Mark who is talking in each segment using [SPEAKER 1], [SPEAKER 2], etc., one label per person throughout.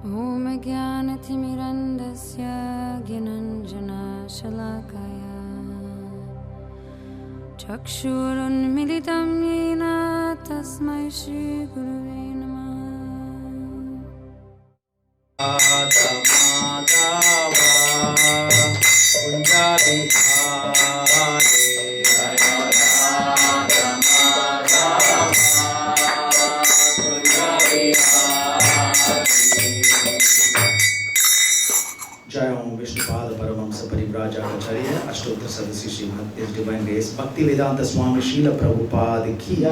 [SPEAKER 1] Om Jnanatimirandasya Gyananjana Shalakaya Chakshurunmilitam Yena Tasmai Shri Gurave Namah.
[SPEAKER 2] Jai Om Vishnupada Paramahamsa Parivrajakacharya Ashtotra Sadasi Srimad His Divine Grace Bhakti Vedanta Swami Srila Prabhupada Ki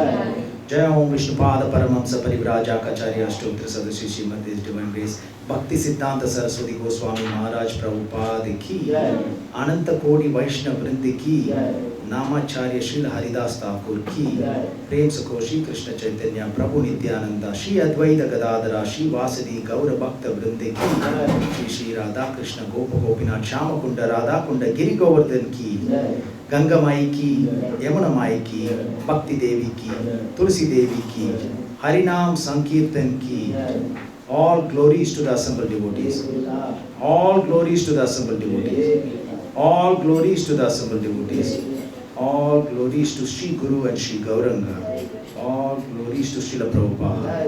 [SPEAKER 2] Jai Om Vishnupada Paramahamsa Parivrajakacharya Ashtotra Sadasi Srimad His Divine Grace Bhakti Siddhanta Saraswati Goswami Maharaj Prabhupada Ki Ananta Kodi Vaishnava Vrindi Ki Namacharya Srila Haridas Thakur Ki Prem Sakoshi Krishna Chaitanya Prabhu Nityananda Shri Advaita Gadadhara Shri Vasadi Gaura Bhakta Vrindi Ki Shri Shri Radha Krishna Gopa Gopinath Shama Kunda Radha Kunda Giri Govardhan Ki Ganga Mai Ki Yamuna Mai Ki Bhakti Devi Ki Tulsi Devi Ki Harinam Sankirtan Ki. All glories to the assembled devotees. All glories to the assembled devotees. All glories to the assembled devotees. All glories to Sri Guru and Sri Gauranga. All glories to Srila Prabhupada.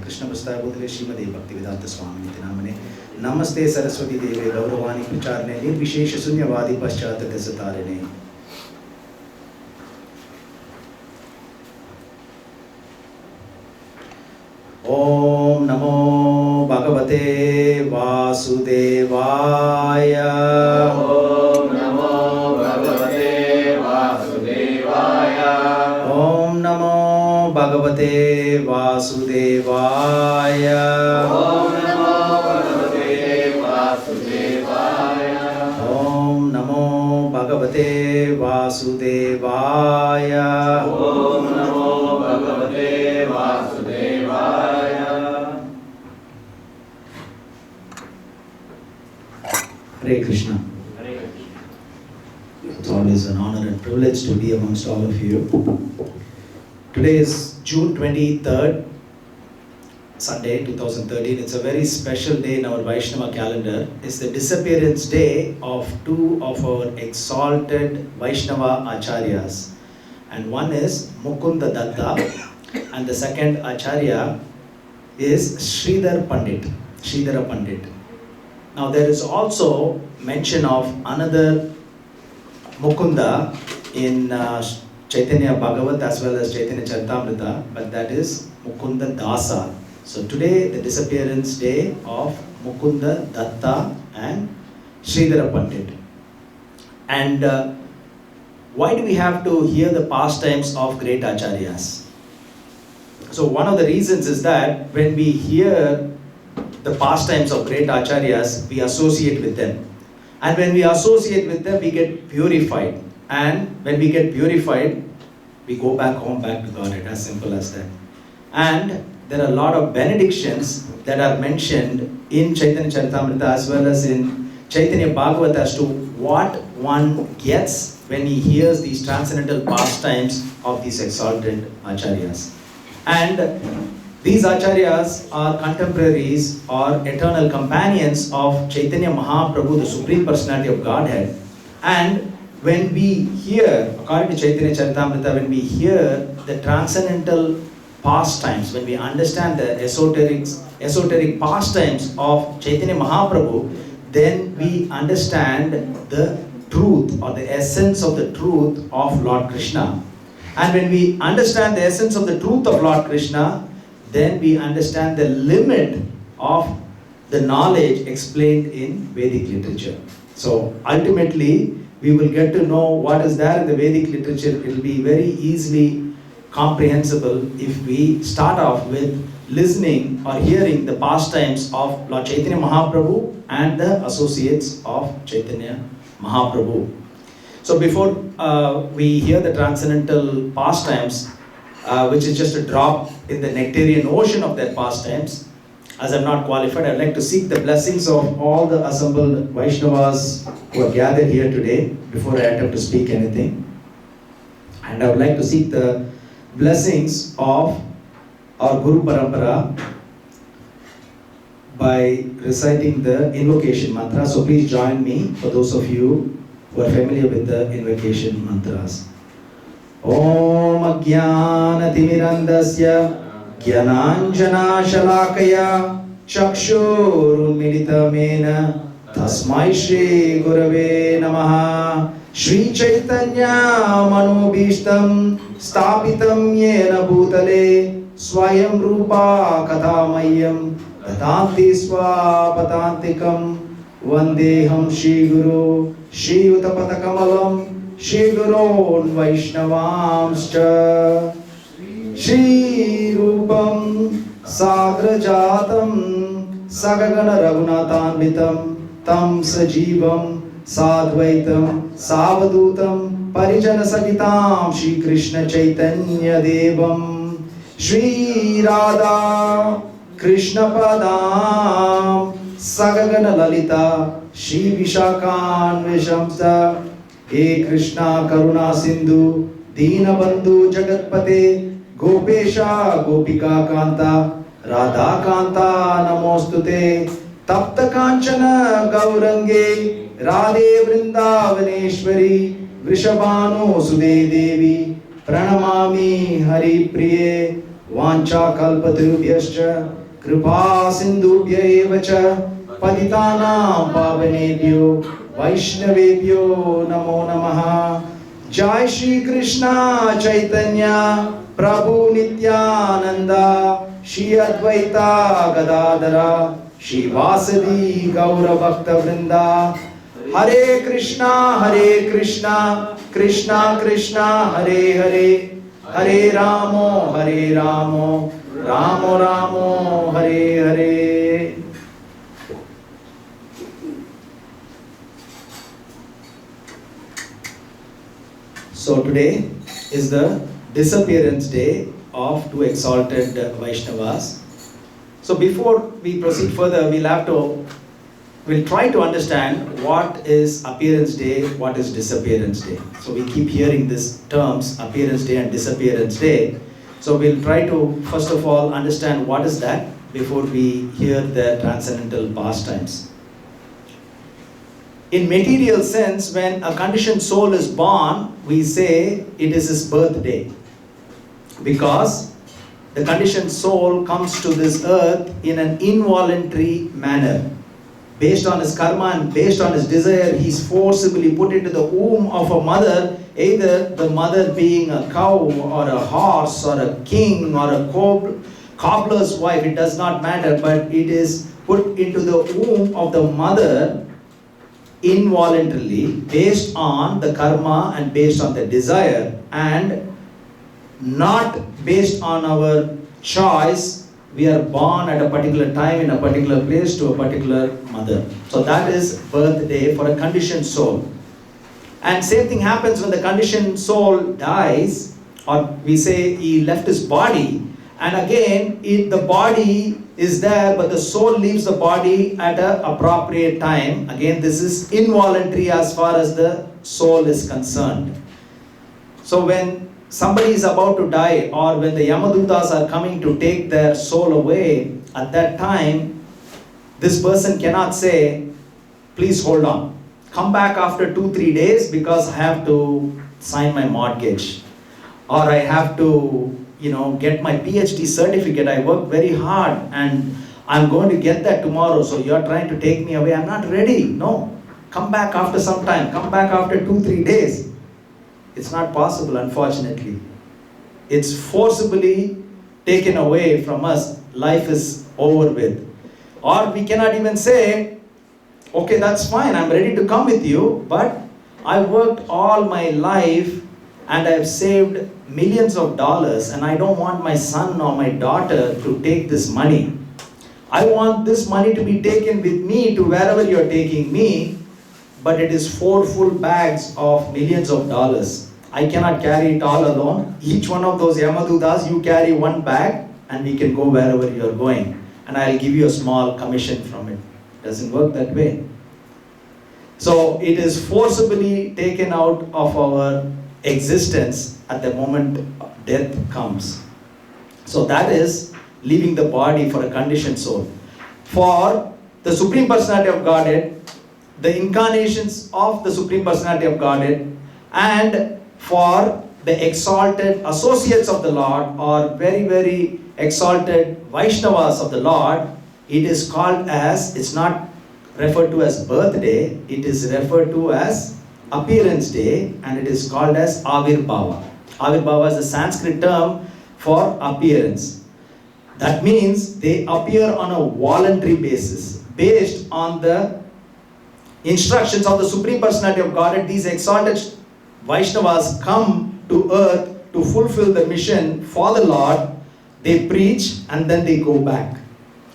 [SPEAKER 2] Krishna Prasthaya Bodhile Srimade Bhakti Vedanta Swami Nitinamane. Namaste Saraswati Deve Gauravani Pracharne Nirvishesha Sunyavadi Paschata Desatarine. Om Namo Bhagavate Vasudevaya.
[SPEAKER 3] Om Namo Bhagavate Vasudevaya.
[SPEAKER 2] Om Namo Bhagavate Vasudevaya.
[SPEAKER 3] Om Namo Bhagavate Vasudevaya.
[SPEAKER 2] Om Namo Bhagavate Vasudevaya.
[SPEAKER 3] Om Namo Bhagavate Vasudevaya.
[SPEAKER 2] Hare Krishna. It's always an honor and privilege to be amongst all of you. Today is June 23rd, Sunday 2013. It's a very special day in our Vaishnava calendar. It's the disappearance day of two of our exalted Vaishnava Acharyas. And one is Mukunda Datta and the second Acharya is Sridhara Pandita. Now there is also mention of another Mukunda in Chaitanya Bhagavat as well as Chaitanya Charitamrita, but that is Mukunda Datta. So today the disappearance day of Mukunda Datta and Sridhara Pandita. And why do we have to hear the pastimes of great Acharyas? So one of the reasons is that when we hear the pastimes of great Acharyas, we associate with them. And when we associate with them, we get purified. And when we get purified, we go back home, back to Godhead, as simple as that. And there are a lot of benedictions that are mentioned in Chaitanya Charitamrita as well as in Chaitanya Bhagavat as to what one gets when he hears these transcendental pastimes of these exalted Acharyas. And these Acharyas are contemporaries or eternal companions of Chaitanya Mahaprabhu, the Supreme Personality of Godhead. And when we hear, according to Chaitanya Charitamrita, when we hear the transcendental pastimes, when we understand the esoteric pastimes of Chaitanya Mahaprabhu, then we understand the truth or the essence of the truth of Lord Krishna. And when we understand the essence of the truth of Lord Krishna, then we understand the limit of the knowledge explained in Vedic literature. So ultimately, we will get to know what is there in the Vedic literature. It will be very easily comprehensible if we start off with listening or hearing the pastimes of Lord Chaitanya Mahaprabhu and the associates of Chaitanya Mahaprabhu. So before we hear the transcendental pastimes, which is just a drop in the nectarian ocean of their pastimes, as I'm not qualified, I'd like to seek the blessings of all the assembled Vaishnavas who are gathered here today before I attempt to speak anything. And I would like to seek the blessings of our Guru Parampara, by reciting the invocation mantra. So please join me for those of you who are familiar with the invocation mantras. Om Ajnanatirmirandasya Jnananjana Shalakaya Chakshurunmilitamena Tasmai Shri Gurave Namaha. Shri Chaitanya Manobhishtam Stapitam Yena Bhutale Swayam Rupa Kathamayam Tatanti Swapatantikam Vandeham Shri Guru Shri Utapatakamalam Shri Gurun Vaishnavamscha Shri Rupam Sagrajatam Sagagana Raghunatanvitam Tam Sajivam Sadvaitam Savadutam Parijana Sagitam Shri Krishna Chaitanya Devam Shri Radha Krishna Padam Sagagana Lalita Shri Vishakan Vishamsa He Krishna Karuna Sindhu Dina Bandhu Jagatpate Gopesha Gopika Kanta Radha Kanta Namostute Tapta Kanchana Gaurange Radhe Vrindavaneshwari Vrishabhanu Sude Devi Pranamami Hari Priye Vancha Kalpatarubhyascha Kripa Sindhubhya Evacha Patitanam Pavanebhyo Vaishnavebhyo Namo Namaha. Jai Shri Krishna Chaitanya Prabhu Nityananda Shri Advaita Gadadara Shri Vasadi Gaura Bhakta Vrinda. Hare Krishna, Krishna Krishna, Hare Hare, Hare Ramo, Ramo Ramo, Hare Hare. So today is the disappearance day of two exalted Vaishnavas. So before we proceed further, we'll try to understand what is appearance day, what is disappearance day. So we keep hearing these terms, appearance day and disappearance day. So we'll try to first of all understand what is that before we hear the transcendental pastimes. In material sense, when a conditioned soul is born, we say it is his birthday. Because the conditioned soul comes to this earth in an involuntary manner. Based on his karma and based on his desire, he is forcibly put into the womb of a mother, either the mother being a cow or a horse or a king or a cobbler's wife, it does not matter, but it is put into the womb of the mother involuntarily based on the karma and based on the desire and not based on our choice. We are born at a particular time in a particular place to a particular mother. So that is birthday for a conditioned soul. And same thing happens when the conditioned soul dies, or we say he left his body, and again the body is there but the soul leaves the body at an appropriate time. Again, this is involuntary as far as the soul is concerned. So when somebody is about to die, or when the Yamadutas are coming to take their soul away, at that time, this person cannot say, please hold on. Come back after 2-3 days because I have to sign my mortgage. Or I have to, get my PhD certificate. I worked very hard and I'm going to get that tomorrow. So you're trying to take me away. I'm not ready. No. Come back after some time. Come back after 2-3 days. It's not possible, unfortunately. It's forcibly taken away from us. Life is over with. Or we cannot even say, okay, that's fine, I'm ready to come with you, but I worked all my life and I've saved millions of dollars and I don't want my son or my daughter to take this money. I want this money to be taken with me to wherever you're taking me, but it is 4 full bags of millions of dollars. I cannot carry it all alone. Each one of those Yamadutas, you carry 1 bag and we can go wherever you're going. And I'll give you a small commission from it. Doesn't work that way. So it is forcibly taken out of our existence at the moment death comes. So that is leaving the body for a conditioned soul. for the Supreme Personality of Godhead, the incarnations of the Supreme Personality of Godhead, and for the exalted associates of the Lord, or very, very exalted Vaishnavas of the Lord, it is called as, it's not referred to as birthday, it is referred to as appearance day, and it is called as Avirbhava. Avirbhava is a Sanskrit term for appearance. That means they appear on a voluntary basis, based on the instructions of the Supreme Personality of Godhead. These exalted Vaishnavas come to earth to fulfill the mission for the Lord. They preach and then they go back.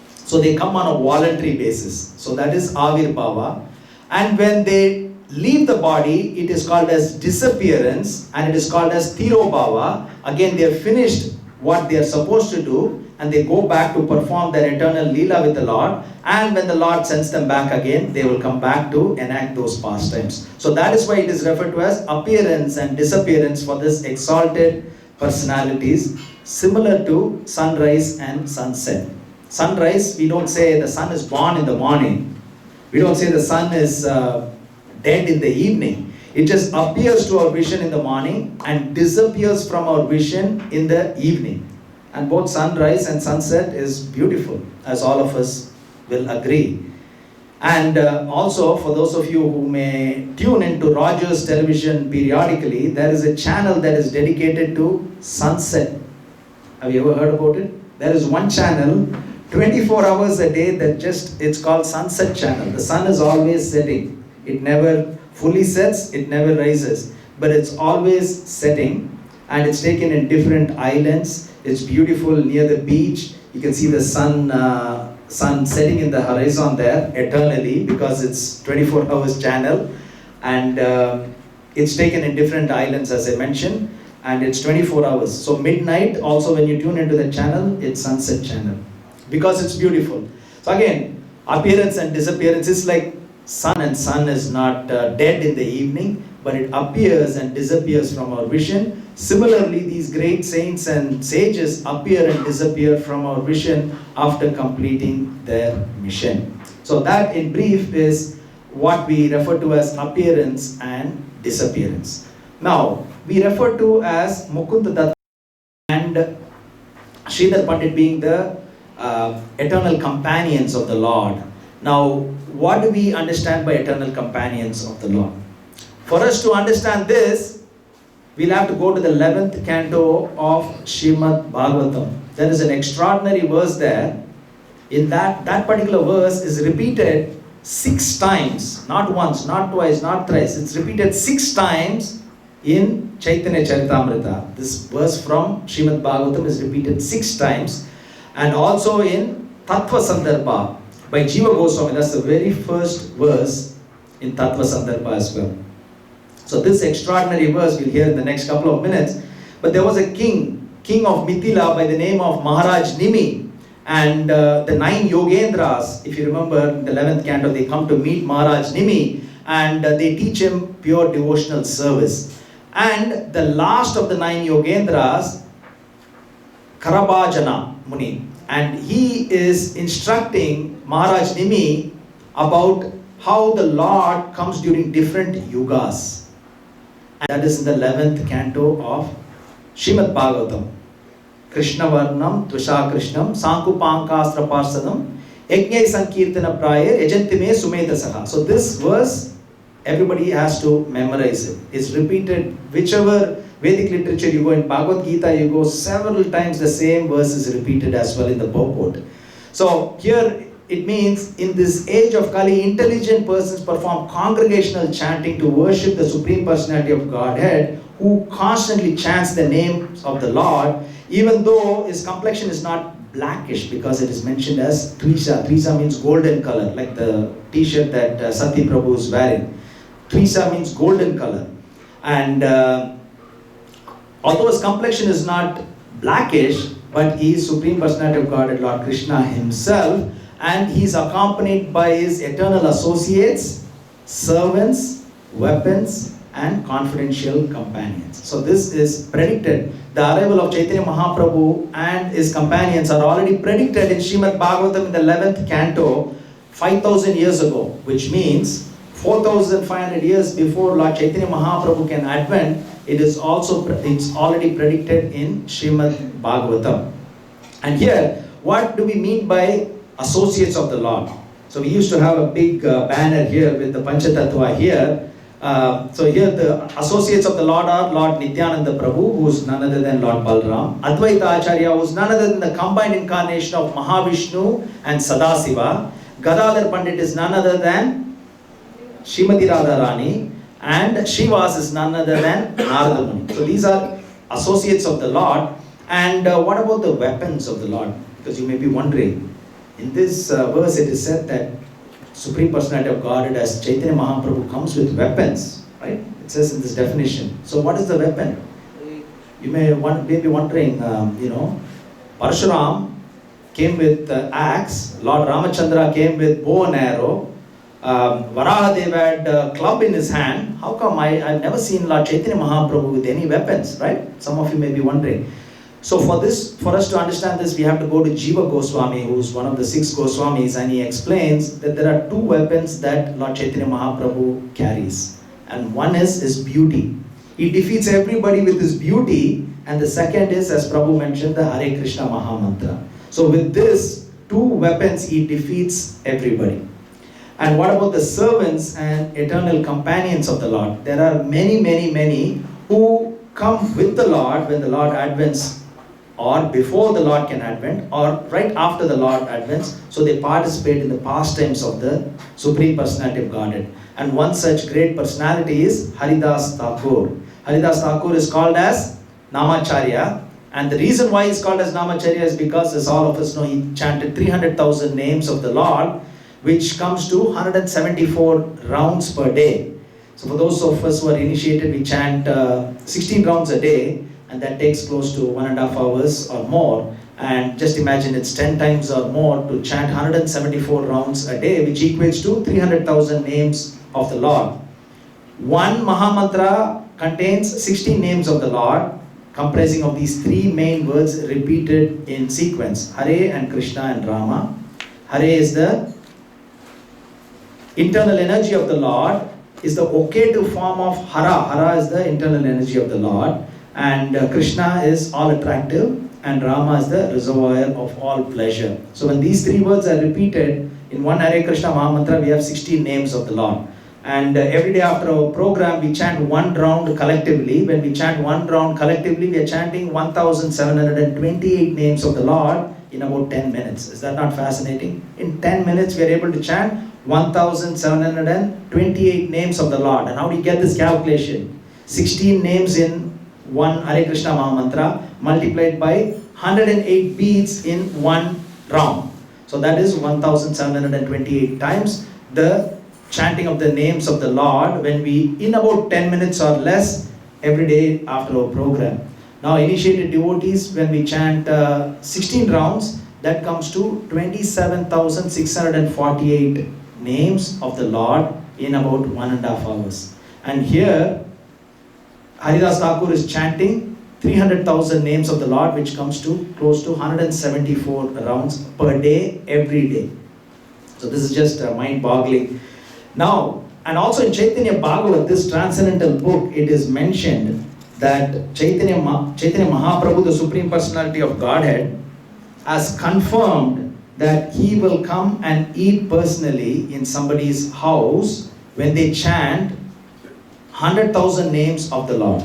[SPEAKER 2] So they come on a voluntary basis. So that is Avirbhava. And when they leave the body, it is called as disappearance, and it is called as Tirobhava. Again, they have finished what they are supposed to do, and they go back to perform their eternal Leela with the Lord. And when the Lord sends them back again, they will come back to enact those pastimes. So that is why it is referred to as appearance and disappearance for this exalted personalities, similar to sunrise and sunset. Sunrise, we don't say the sun is born in the morning. We don't say the sun is dead in the evening. It just appears to our vision in the morning and disappears from our vision in the evening. And both sunrise and sunset is beautiful, as all of us will agree. And also, for those of you who may tune into Rogers television periodically, there is a channel that is dedicated to sunset. Have you ever heard about it? There is one channel, 24 hours a day, it's called Sunset Channel. The sun is always setting. It never fully sets, it never rises, but it's always setting, and it's taken in different islands. It's beautiful near the beach. You can see the sun setting in the horizon there eternally, because it's 24 hours channel, and it's taken in different islands, as I mentioned, and it's 24 hours. So midnight also, when you tune into the channel, it's Sunset Channel, because it's beautiful. So again, appearance and disappearance is like sun, and sun is not dead in the evening, but it appears and disappears from our vision. Similarly, these great saints and sages appear and disappear from our vision after completing their mission. So that in brief is what we refer to as appearance and disappearance. Now, we refer to as Mukunda Datta and Sridhara Pandita being the eternal companions of the Lord. Now, what do we understand by eternal companions of the Lord? For us to understand this, we'll have to go to the 11th canto of Srimad Bhagavatam. There is an extraordinary verse there. In that particular verse is repeated 6 times, not once, not twice, not thrice. It's repeated 6 times in Chaitanya Charitamrita. This verse from Srimad Bhagavatam is repeated 6 times, and also in Tattva Sandarbha by Jiva Goswami. That's the very first verse in Tattva Sandarbha as well. So this extraordinary verse we'll hear in the next couple of minutes. But there was a king of Mithila by the name of Maharaj Nimi, and the 9 Yogendras, if you remember, in the 11th canto, they come to meet Maharaj Nimi, and they teach him pure devotional service. And the last of the 9 Yogendras, Karabhajana Muni, and he is instructing Maharaj Nimi about how the Lord comes during different yugas. And that is in the 11th canto of Srimad Bhagavatam. Krishna Varnam Tvasha Krishnam Sankupankastra Parsadam Yajnai Sankirtana Praya Yajantime Sumetasaha. So this verse, everybody has to memorize it. It's repeated, whichever Vedic literature you go, in Bhagavad Gita you go, several times the same verse is repeated as well in the purport. So here it means, in this age of Kali, intelligent persons perform congregational chanting to worship the Supreme Personality of Godhead, who constantly chants the names of the Lord, even though his complexion is not blackish, because it is mentioned as Tvisa. Tvisa means golden color, like the t-shirt that Sati Prabhu is wearing. Tvisa means golden color. And although his complexion is not blackish, but he is Supreme Personality of Godhead, Lord Krishna himself, and he is accompanied by his eternal associates, servants, weapons, and confidential companions. So this is predicted. The arrival of Chaitanya Mahaprabhu and his companions are already predicted in Srimad Bhagavatam in the 11th canto 5,000 years ago, which means 4,500 years before Lord Chaitanya Mahaprabhu can advent. It's already predicted in Srimad Bhagavatam. And here, what do we mean by associates of the Lord? So we used to have a big banner here with the Panchatattva here. So here the associates of the Lord are Lord Nityananda Prabhu, who is none other than Lord Balram. Advaita Acharya, who is none other than the combined incarnation of Mahavishnu and Sadasiva. Gadadhar Pandit is none other than Srimati Radharani. And Srivas is none other than Narada Muni. So these are associates of the Lord. And what about the weapons of the Lord? Because you may be wondering. In this verse it is said that Supreme Personality of Godhead as Chaitanya Mahaprabhu comes with weapons, right? It says in this definition. So what is the weapon? You may be wondering, Parshuram came with axe, Lord Ramachandra came with bow and arrow, Varahadev had a club in his hand. How come I've never seen Lord Chaitanya Mahaprabhu with any weapons, right? Some of you may be wondering. So for us to understand this, we have to go to Jiva Goswami, who is one of the 6 Goswamis, and he explains that there are 2 weapons that Lord Chaitanya Mahaprabhu carries. And one is his beauty. He defeats everybody with his beauty, and the second is, as Prabhu mentioned, the Hare Krishna Mahamantra. So with this 2 weapons, he defeats everybody. And what about the servants and eternal companions of the Lord? There are many who come with the Lord when the Lord advents, or before the Lord can advent, or right after the Lord advents. So they participate in the pastimes of the Supreme Personality of Godhead. And one such great personality is Haridas Thakur. Haridas Thakur is called as Namacharya. And the reason why he's called as Namacharya is because, as all of us know, he chanted 300,000 names of the Lord, which comes to 174 rounds per day. So for those of us who are initiated, we chant 16 rounds a day, and that takes close to 1.5 hours or more. And just imagine it's 10 times or more to chant 174 rounds a day, which equates to 300,000 names of the Lord. One Mahamantra contains 16 names of the Lord, comprising of these 3 main words repeated in sequence: Hare and Krishna and Rama. Hare is the internal energy of the Lord, is the occative form of Hara. Hara is the internal energy of the Lord. And Krishna is all attractive, and Rama is the reservoir of all pleasure. So when these 3 words are repeated in one Hare Krishna Mahamantra, we have 16 names of the Lord. And every day after our program, we chant 1 round collectively. When we chant 1 round collectively, we are chanting 1,728 names of the Lord in about 10 minutes. Is that not fascinating? In 10 minutes, we are able to chant 1,728 names of the Lord. And how do you get this calculation? 16 names in one Hare Krishna Mahamantra multiplied by 108 beats in 1 round. So that is 1,728 times the chanting of the names of the Lord when we, in about 10 minutes or less, every day after our program. Now initiated devotees, when we chant 16 rounds, that comes to 27,648 names of the Lord in about 1.5 hours. And here Haridas Thakur is chanting 300,000 names of the Lord, which comes to close to 174 rounds per day, every day. So this is just mind-boggling. Now, and also in Chaitanya Bhagavat, this transcendental book, it is mentioned that Chaitanya Mahaprabhu, the Supreme Personality of Godhead, has confirmed that he will come and eat personally in somebody's house when they chant 100,000 names of the Lord.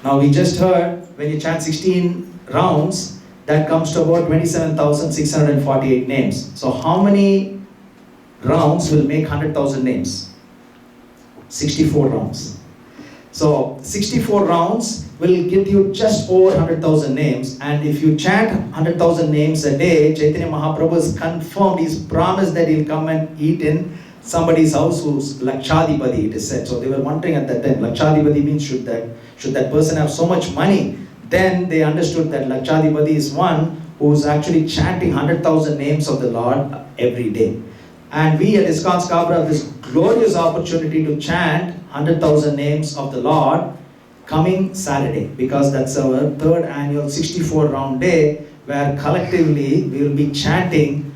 [SPEAKER 2] Now we just heard, when you chant 16 rounds, that comes to about 27,648 names. So how many rounds will make 100,000 names? 64 rounds. So 64 rounds will give you just over 100,000 names. And if you chant 100,000 names a day, Chaitanya Mahaprabhu has confirmed, he's promised that he'll come and eat in somebody's house who's Lakshadipati, it is said. So they were wondering at that time, Lakshadipati means should that person have so much money? Then they understood that Lakshadipati is one who's actually chanting 100,000 names of the Lord every day. And we at ISKCON Scarborough have this glorious opportunity to chant 100,000 names of the Lord coming Saturday, because that's our third annual 64 round day, where collectively we will be chanting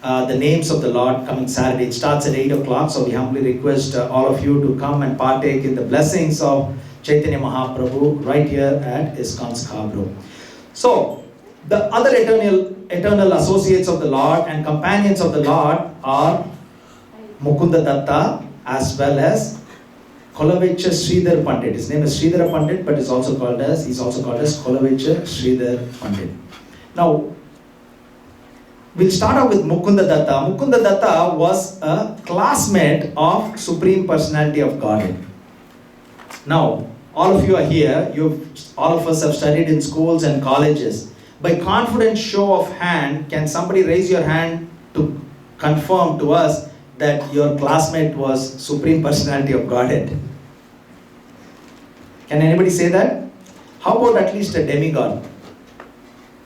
[SPEAKER 2] the names of the Lord coming Saturday. It starts at 8 o'clock, so we humbly request all of you to come and partake in the blessings of Chaitanya Mahaprabhu right here at ISKCON Scarborough. So, the other eternal associates of the Lord and companions of the Lord are Mukunda Datta as well as Kolavecha Sridhara Pandita. His name is Sridhara Pandita, but he's also called as Kolavecha Sridhara Pandita. Now, we'll start off with Mukunda Datta. Mukunda Datta was a classmate of Supreme Personality of Godhead. Now, all of you are here. All of us have studied in schools and colleges. By confident show of hand, can somebody raise your hand to confirm to us that your classmate was Supreme Personality of Godhead? Can anybody say that? How about at least a demigod?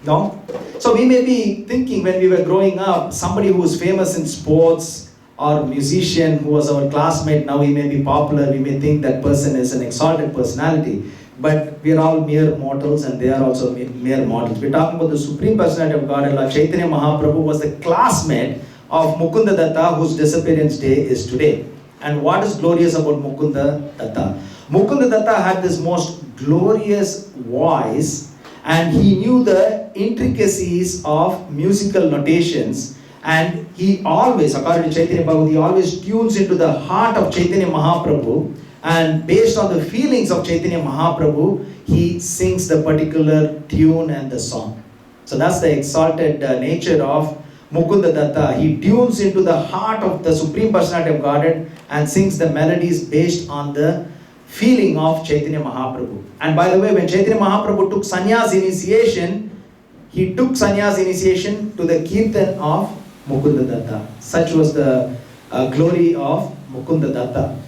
[SPEAKER 2] No? So we may be thinking when we were growing up, somebody who was famous in sports or musician who was our classmate, now he may be popular, we may think that person is an exalted personality. But we are all mere mortals and they are also mere mortals. We're talking about the Supreme Personality of God, Lord Chaitanya Mahaprabhu was the classmate of Mukunda Datta, whose disappearance day is today. And what is glorious about Mukunda Datta? Mukunda Datta had this most glorious voice, and he knew the intricacies of musical notations, and he always, according to Chaitanya Bhagavad, he always tunes into the heart of Chaitanya Mahaprabhu, and based on the feelings of Chaitanya Mahaprabhu, he sings the particular tune and the song. So that's the exalted nature of Mukunda Datta. He tunes into the heart of the Supreme Personality of Godhead and sings the melodies based on the feeling of Chaitanya Mahaprabhu. And by the way, when Chaitanya Mahaprabhu took sannyas initiation, he took sannyas initiation to the kirtan of Mukunda Datta. Such was the glory of Mukunda Datta.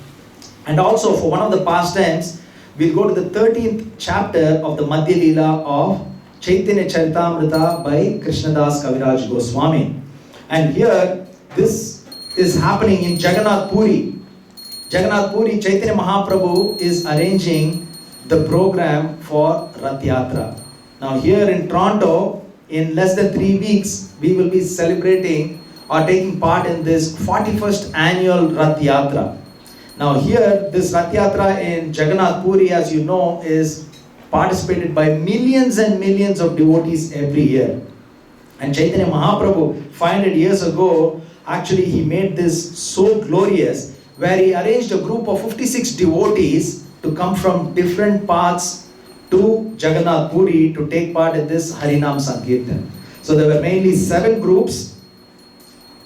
[SPEAKER 2] And also, for one of the pastimes, we'll go to the 13th chapter of the Madhya Leela of Chaitanya Charitamrita by Krishnadas Kaviraj Goswami. And here, this is happening in Jagannath Puri. Jagannath Puri, Chaitanya Mahaprabhu is arranging the program for Rath Yatra. Now here in Toronto, in less than 3 weeks, we will be celebrating or taking part in this 41st annual Rath Yatra. Now here, this Rath Yatra in Jagannath Puri, as you know, is participated by millions and millions of devotees every year. And Chaitanya Mahaprabhu, 500 years ago, actually he made this so glorious, where he arranged a group of 56 devotees to come from different parts to Jagannath Puri to take part in this Harinam Sankirtan. So there were mainly 7 groups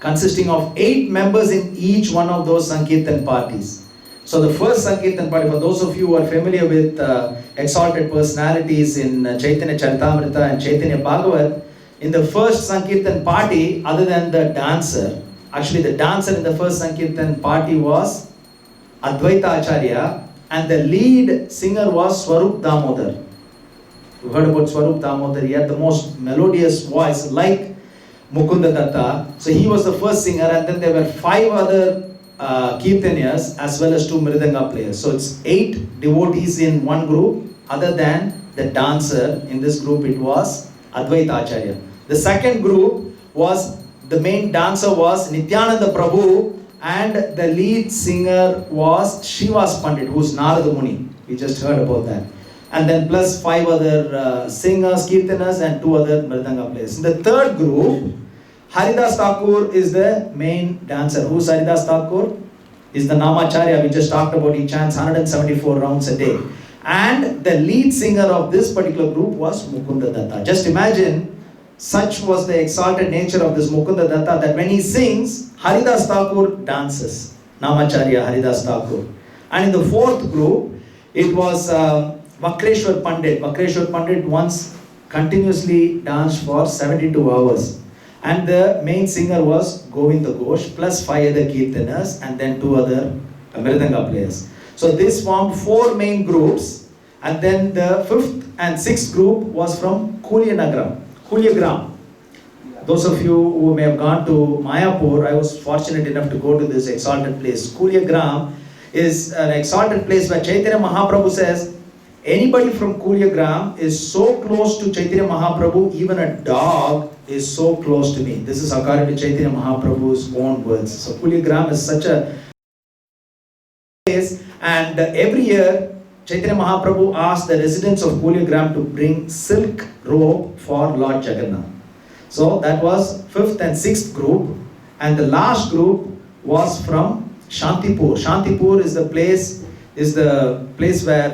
[SPEAKER 2] consisting of 8 members in each one of those Sankirtan parties. So the first Sankirtan party, for those of you who are familiar with exalted personalities in Chaitanya Charitamrita and Chaitanya Bhagavat, in the first Sankirtan party, other than the dancer, actually the dancer in the first Sankirtan party was Advaita Acharya, and the lead singer was Swarup Damodar. You heard about Swarup Damodar, he had the most melodious voice like Mukunda Datta. So he was the first singer, and then there were 5 other Kirtanias as well as 2 Mridanga players. So it's 8 devotees in one group, other than the dancer. In this group it was Advaita Acharya. The second group was, the main dancer was Nityananda Prabhu, and the lead singer was Srivas Pandit, who's Narada Muni. We just heard about that. And then plus 5 other singers, Kirtanas, and 2 other Mridanga players. In the third group, Haridas Thakur is the main dancer. Who's Haridas Thakur? Is the Namacharya we just talked about. He chants 174 rounds a day. And the lead singer of this particular group was Mukunda Datta. Just imagine, such was the exalted nature of this Mukunda Datta that when he sings, Haridas Thakur dances. Namacharya Haridas Thakur. And in the fourth group, it was Vakreshwar Pandit. Vakreshwar Pandit once continuously danced for 72 hours. And the main singer was Govinda Ghosh, plus 5 other Kirtanas, and then 2 other Mridanga players. So this formed 4 main groups, and then the 5th and 6th group was from Kulyagram. those of you who may have gone to Mayapur, I was fortunate enough to go to this exalted place. Kulyagram is an exalted place where Chaitanya Mahaprabhu says, anybody from Kulyagram is so close to Chaitanya Mahaprabhu, even a dog is so close to me. This is according to Chaitanya Mahaprabhu's own words. So Kulyagram is such a place, and every year Chaitanya Mahaprabhu asked the residents of Kulyagram to bring silk robe for Lord Jagannath. So that was 5th and 6th group, and the last group was from Shantipur. Shantipur is the place where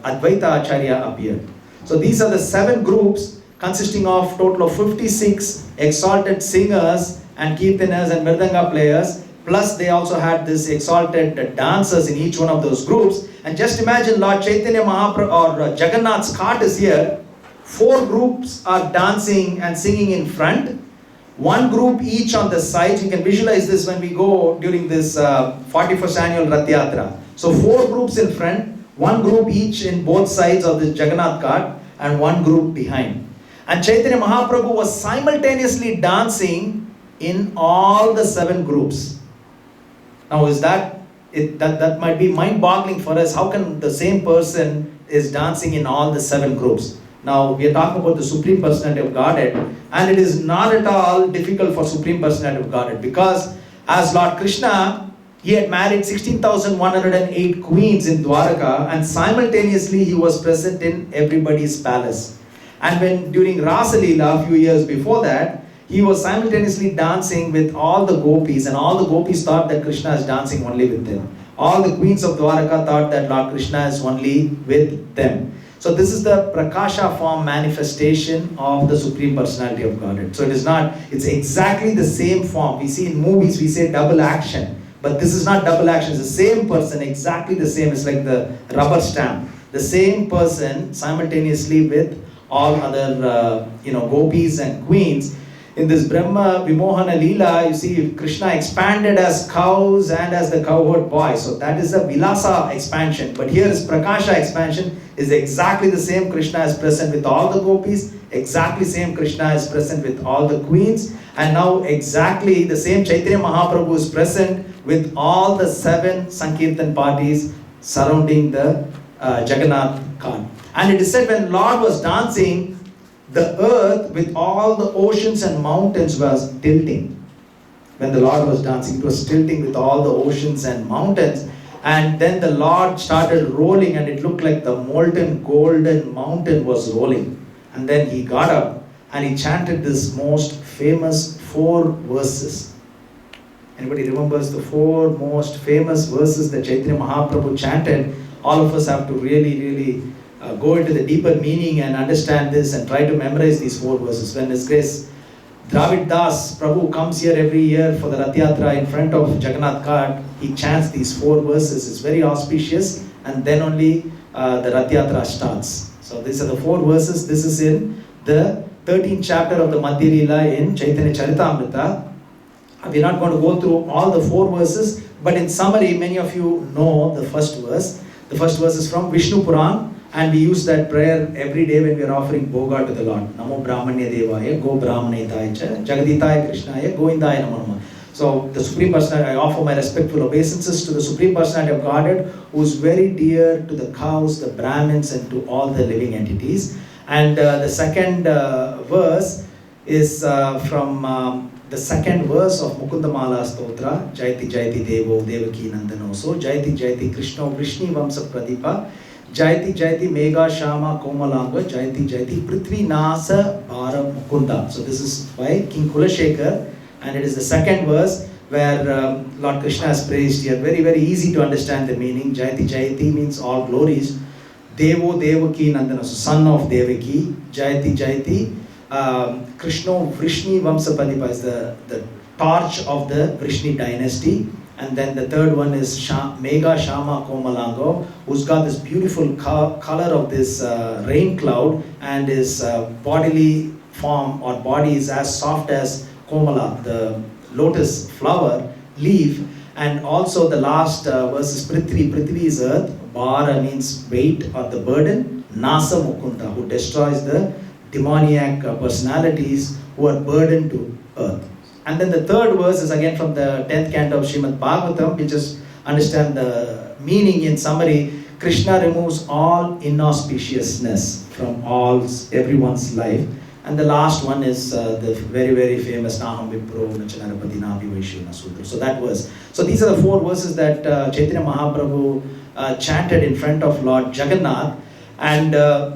[SPEAKER 2] Advaita Acharya appeared. So these are the 7 groups consisting of total of 56 exalted singers and kirtaners and mridanga players. Plus they also had this exalted dancers in each one of those groups. And just imagine Lord Chaitanya Mahaprabhu or Jagannath's cart is here. 4 groups are dancing and singing in front. 1 group each on the sides. You can visualize this when we go during this 41st annual Rath Yatra. So 4 groups in front, 1 group each in both sides of the Jagannath cart, and 1 group behind. And Chaitanya Mahaprabhu was simultaneously dancing in all the 7 groups. Now that might be mind-boggling for us. How can the same person is dancing in all the 7 groups? Now we are talking about the Supreme Personality of Godhead, and it is not at all difficult for Supreme Personality of Godhead, because as Lord Krishna, he had married 16,108 queens in Dwaraka, and simultaneously he was present in everybody's palace. And when during Rasa Leela, a few years before that, he was simultaneously dancing with all the gopis, and all the gopis thought that Krishna is dancing only with them. All the queens of Dwaraka thought that Lord Krishna is only with them. So this is the Prakasha form manifestation of the Supreme Personality of Godhead. So it's exactly the same form. We see in movies, we say double action. But this is not double action. It's the same person, exactly the same. It's like the rubber stamp. The same person simultaneously with all other gopis and queens. In this Brahma Vimohana Leela, you see Krishna expanded as cows and as the cowherd boy. So that is a Vilasa expansion. But here is Prakasha expansion. Is exactly the same. Krishna is present with all the gopis. Exactly same Krishna is present with all the queens. And now exactly the same Chaitanya Mahaprabhu is present with all the 7 Sankirtan parties surrounding the Jagannath cart. And it is said when Lord was dancing, the earth with all the oceans and mountains was tilting. When the Lord was dancing, it was tilting with all the oceans and mountains. And then the Lord started rolling, and it looked like the molten golden mountain was rolling. And then he got up and he chanted this most famous 4 verses. Anybody remembers the 4 most famous verses that Chaitanya Mahaprabhu chanted? All of us have to really go into the deeper meaning and understand this and try to memorize these 4 verses. When His Grace Dravid Das Prabhu comes here every year for the Rath Yatra in front of Jagannath cart, he chants these 4 verses. It's very auspicious, and then only the Rath Yatra starts. So these are the 4 verses. This is in the 13th chapter of the Madhya Leela in Chaitanya Charitamrita. We're not going to go through all the 4 verses, but in summary, many of you know the first verse. The first verse is from Vishnu Puran, and we use that prayer every day when we are offering Bhoga to the Lord. Namo Brahmanya Devaya, Go Brahmanetaya Cha, Jagaditaya Krishnaya, Govindaya Namo Nama. So the Supreme Personality, I offer my respectful obeisances to the Supreme Personality of Godhead, who is very dear to the cows, the Brahmins, and to all the living entities. And the second verse is from the second verse of Mukunda Mala Stotra, Jaiti Jaiti Devo Devaki Nandanoso, Jaiti Jaiti Krishna Vrishni Vamsa Pradipa, Jaiti Jaiti Mega Shama Komalanga, Jaiti Jaiti Prithvi Nasa Bhara Mukunda. So this is by King Kulashekar, and it is the second verse where Lord Krishna has praised here. Very easy to understand the meaning. Jaiti Jaiti means all glories. Devo Devaki Nandana, so son of Devaki. Jaiti Jaiti. Krishna Vrishni Vamsapadipa is the torch of the Vrishni dynasty. And then the third one is Mega Shama Komalango, who's got this beautiful color of this rain cloud, and his bodily form or body is as soft as Komala, the lotus flower leaf. And also the last verse is Prithvi. Prithvi is earth. Bara means weight or the burden. Nasa Mukunda, who destroys the demoniac personalities who are burdened to earth. And then the third verse is again from the 10th canto of Srimad Bhagavatam. We just understand the meaning in summary. Krishna removes all inauspiciousness from everyone's life. And the last one is the very, very famous Naham Vipro Nachanarapati Nabi Vaishya Sudra. So that verse. So these are the 4 verses that Chaitanya Mahaprabhu chanted in front of Lord Jagannath. And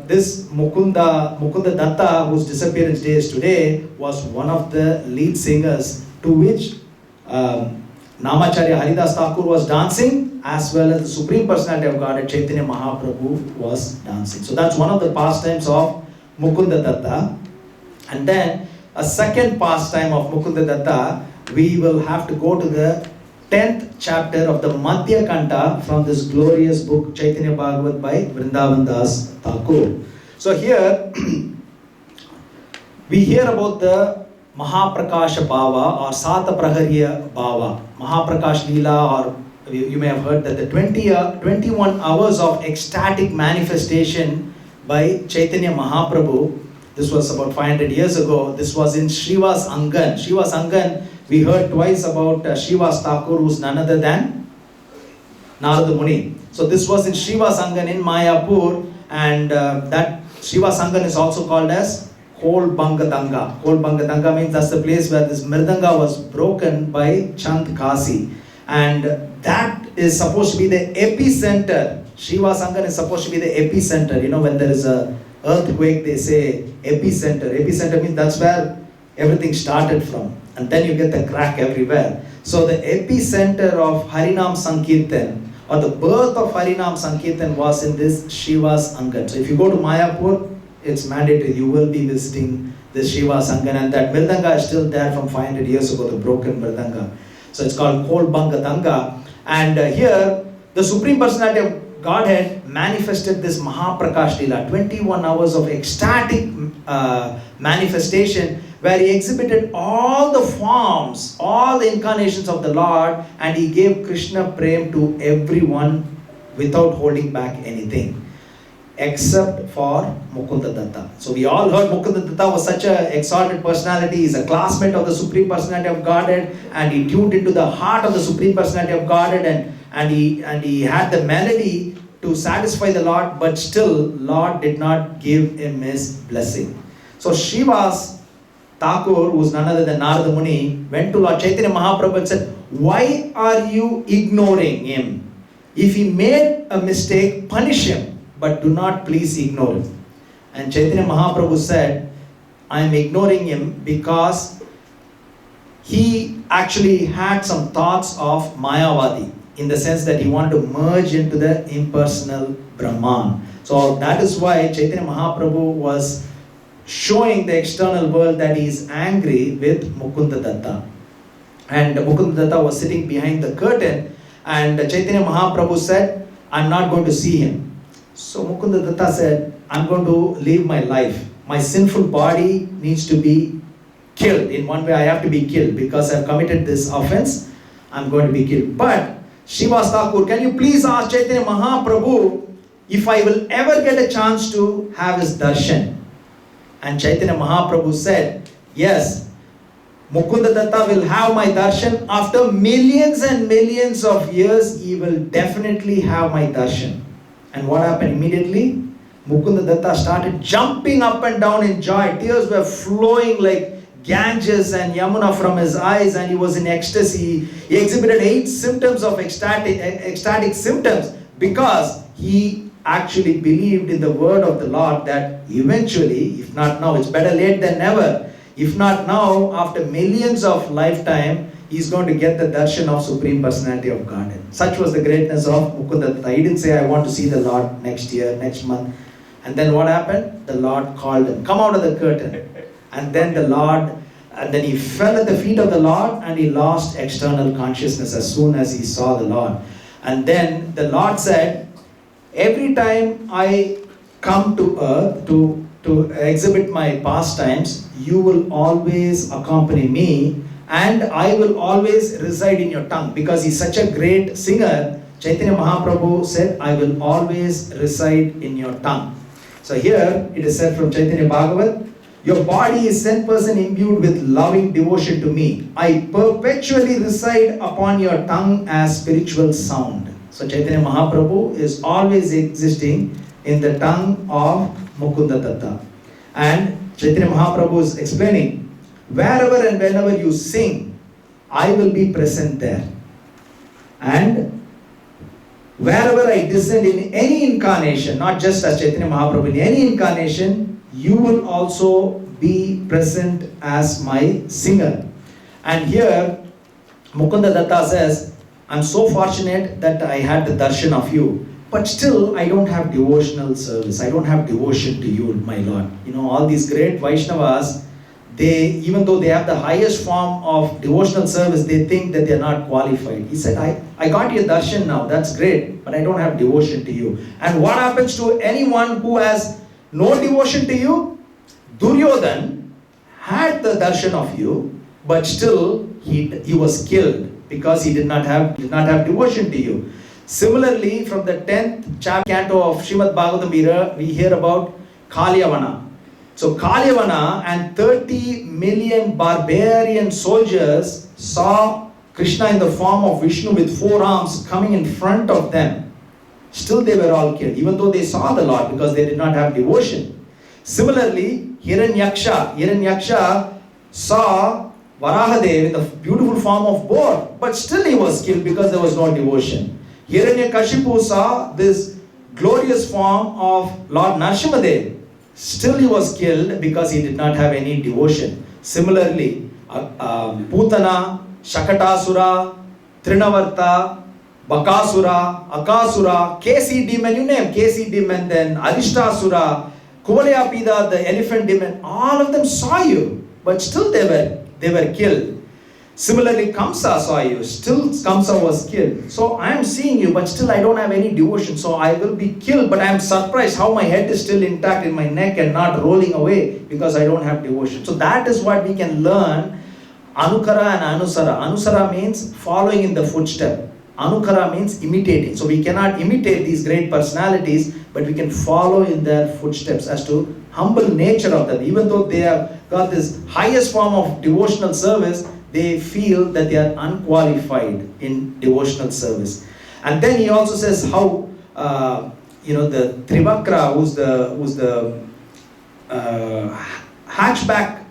[SPEAKER 2] this Mukunda Datta, whose disappearance day is today, was one of the lead singers to which Namacharya Haridas Thakur was dancing, as well as the Supreme Personality of Godhead Chaitanya Mahaprabhu was dancing. So that's one of the pastimes of Mukunda Datta. And then a second pastime of Mukunda Datta, we will have to go to the 10th chapter of the Madhya Kanta from this glorious book Chaitanya Bhagavat by Vrindavan Das Thakur. So here we hear about the Mahaprakash Bhava or Sata Prahariya Bhava. Mahaprakash Leela, or you may have heard that the 21 hours of ecstatic manifestation by Chaitanya Mahaprabhu. This was about 500 years ago. This was in Srivas Angan. Srivas Angan, we heard twice about Srivas Thakur, who's none other than Narada Muni. So this was in Srivas Angan in Mayapur, and that Srivas Angan is also called as Kol Bangadanga. Kol Bangadanga means that's the place where this Mridanga was broken by Chand Kasi. And that is supposed to be the epicenter. Srivas Angan is supposed to be the epicenter. You know, when there is a earthquake, they say epicenter. Epicenter means that's where everything started from. And then you get the crack everywhere. So the epicenter of Harinam Sankirtan, or the birth of Harinam Sankirtan, was in this Srivas Angan. So if you go to Mayapur, it's mandatory. You will be visiting this Srivas Angan. And that Mridanga is still there from 500 years ago, the broken Mridanga. So it's called Kol Bangadanga. And here, the Supreme Personality of Godhead manifested this Mahaprakash Leela, 21 hours of ecstatic manifestation, where he exhibited all the forms, all the incarnations of the Lord, and he gave Krishna Prem to everyone without holding back anything, except for Mukunda Datta. So we all heard Mukunda Datta was such an exalted personality. He's a classmate of the Supreme Personality of Godhead, and he tuned into the heart of the Supreme Personality of Godhead, and he had the melody to satisfy the Lord, but still Lord did not give him his blessing. So Srivas Thakur, who is none other than Narada Muni, went to Lord Chaitanya Mahaprabhu and said, "Why are you ignoring him? If he made a mistake, punish him, but do not please ignore him." And Chaitanya Mahaprabhu said, "I am ignoring him because he actually had some thoughts of Mayavadi, in the sense that he wanted to merge into the impersonal Brahman." So that is why Chaitanya Mahaprabhu was showing the external world that he is angry with Mukunda Datta. And Mukunda Datta was sitting behind the curtain, and Chaitanya Mahaprabhu said, "I'm not going to see him." So Mukunda Datta said, "I'm going to live my life. My sinful body needs to be killed. In one way I have to be killed because I've committed this offense. I'm going to be killed. But Srivas Thakur, can you please ask Chaitanya Mahaprabhu if I will ever get a chance to have his darshan?" And Chaitanya Mahaprabhu said, "Yes, Mukunda Datta will have my darshan. After millions and millions of years, he will definitely have my darshan." And what happened immediately? Mukunda Datta started jumping up and down in joy. Tears were flowing like Ganges and Yamuna from his eyes, and he was in ecstasy. He exhibited 8 symptoms of ecstatic symptoms, because he actually believed in the word of the Lord that eventually, if not now, it's better late than never. If not now, after millions of lifetime, he's going to get the darshan of Supreme Personality of Godhead. Such was the greatness of Mukunda Datta. He didn't say, "I want to see the Lord next year, next month." And then what happened? The Lord called him, "Come out of the curtain." And then he fell at the feet of the Lord, and he lost external consciousness as soon as he saw the Lord. And then the Lord said, "Every time I come to earth to exhibit my pastimes, you will always accompany me, and I will always reside in your tongue." Because he's such a great singer, Chaitanya Mahaprabhu said, "I will always reside in your tongue." So here it is said from Chaitanya Bhagavat, your body is 10% imbued with loving devotion to me. I perpetually reside upon your tongue as spiritual sound. So Chaitanya Mahaprabhu is always existing in the tongue of Mukunda Datta. And Chaitanya Mahaprabhu is explaining, wherever and whenever you sing, I will be present there. And wherever I descend in any incarnation, not just as Chaitanya Mahaprabhu, in any incarnation, you will also be present as my singer. And here, Mukunda Datta says, I'm so fortunate that I had the darshan of you, but still I don't have devotional service. I don't have devotion to you, my Lord. You know, all these great Vaishnavas, they, even though they have the highest form of devotional service, they think that they are not qualified. He said, I got your darshan now, that's great, but I don't have devotion to you. And what happens to anyone who has no devotion to you? Duryodhan had the darshan of you, but still he was killed because he did not have devotion to you. Similarly, from the 10th chapter canto of Srimad Bhagavatam, we hear about Kalyavana. So Kalyavana and 30 million barbarian soldiers saw Krishna in the form of Vishnu with 4 arms coming in front of them. Still they were all killed, even though they saw the Lord, because they did not have devotion. Similarly, Hiranyaksha saw Varahadev in the beautiful form of boar, but still he was killed because there was no devotion. Hiranyakashipu saw this glorious form of Lord Narasimhadev. Still he was killed because he did not have any devotion. Similarly, Putana, Shakatasura, Trinavarta, Bakasura, Akasura, Kesi demon, you name Kesi demon, then Arishtasura, Kuvalayapida, the elephant demon, all of them saw you, but still they were killed. Similarly, Kamsa saw you, still Kamsa was killed. So I am seeing you, but still I don't have any devotion, so I will be killed, but I am surprised how my head is still intact in my neck and not rolling away because I don't have devotion. So that is what we can learn, Anukara and Anusara. Anusara means following in the footstep. Anukara means imitating. So we cannot imitate these great personalities, but we can follow in their footsteps as to humble nature of them. Even though they have got this highest form of devotional service, they feel that they are unqualified in devotional service. And then he also says how the Trivakra, who's the hatchback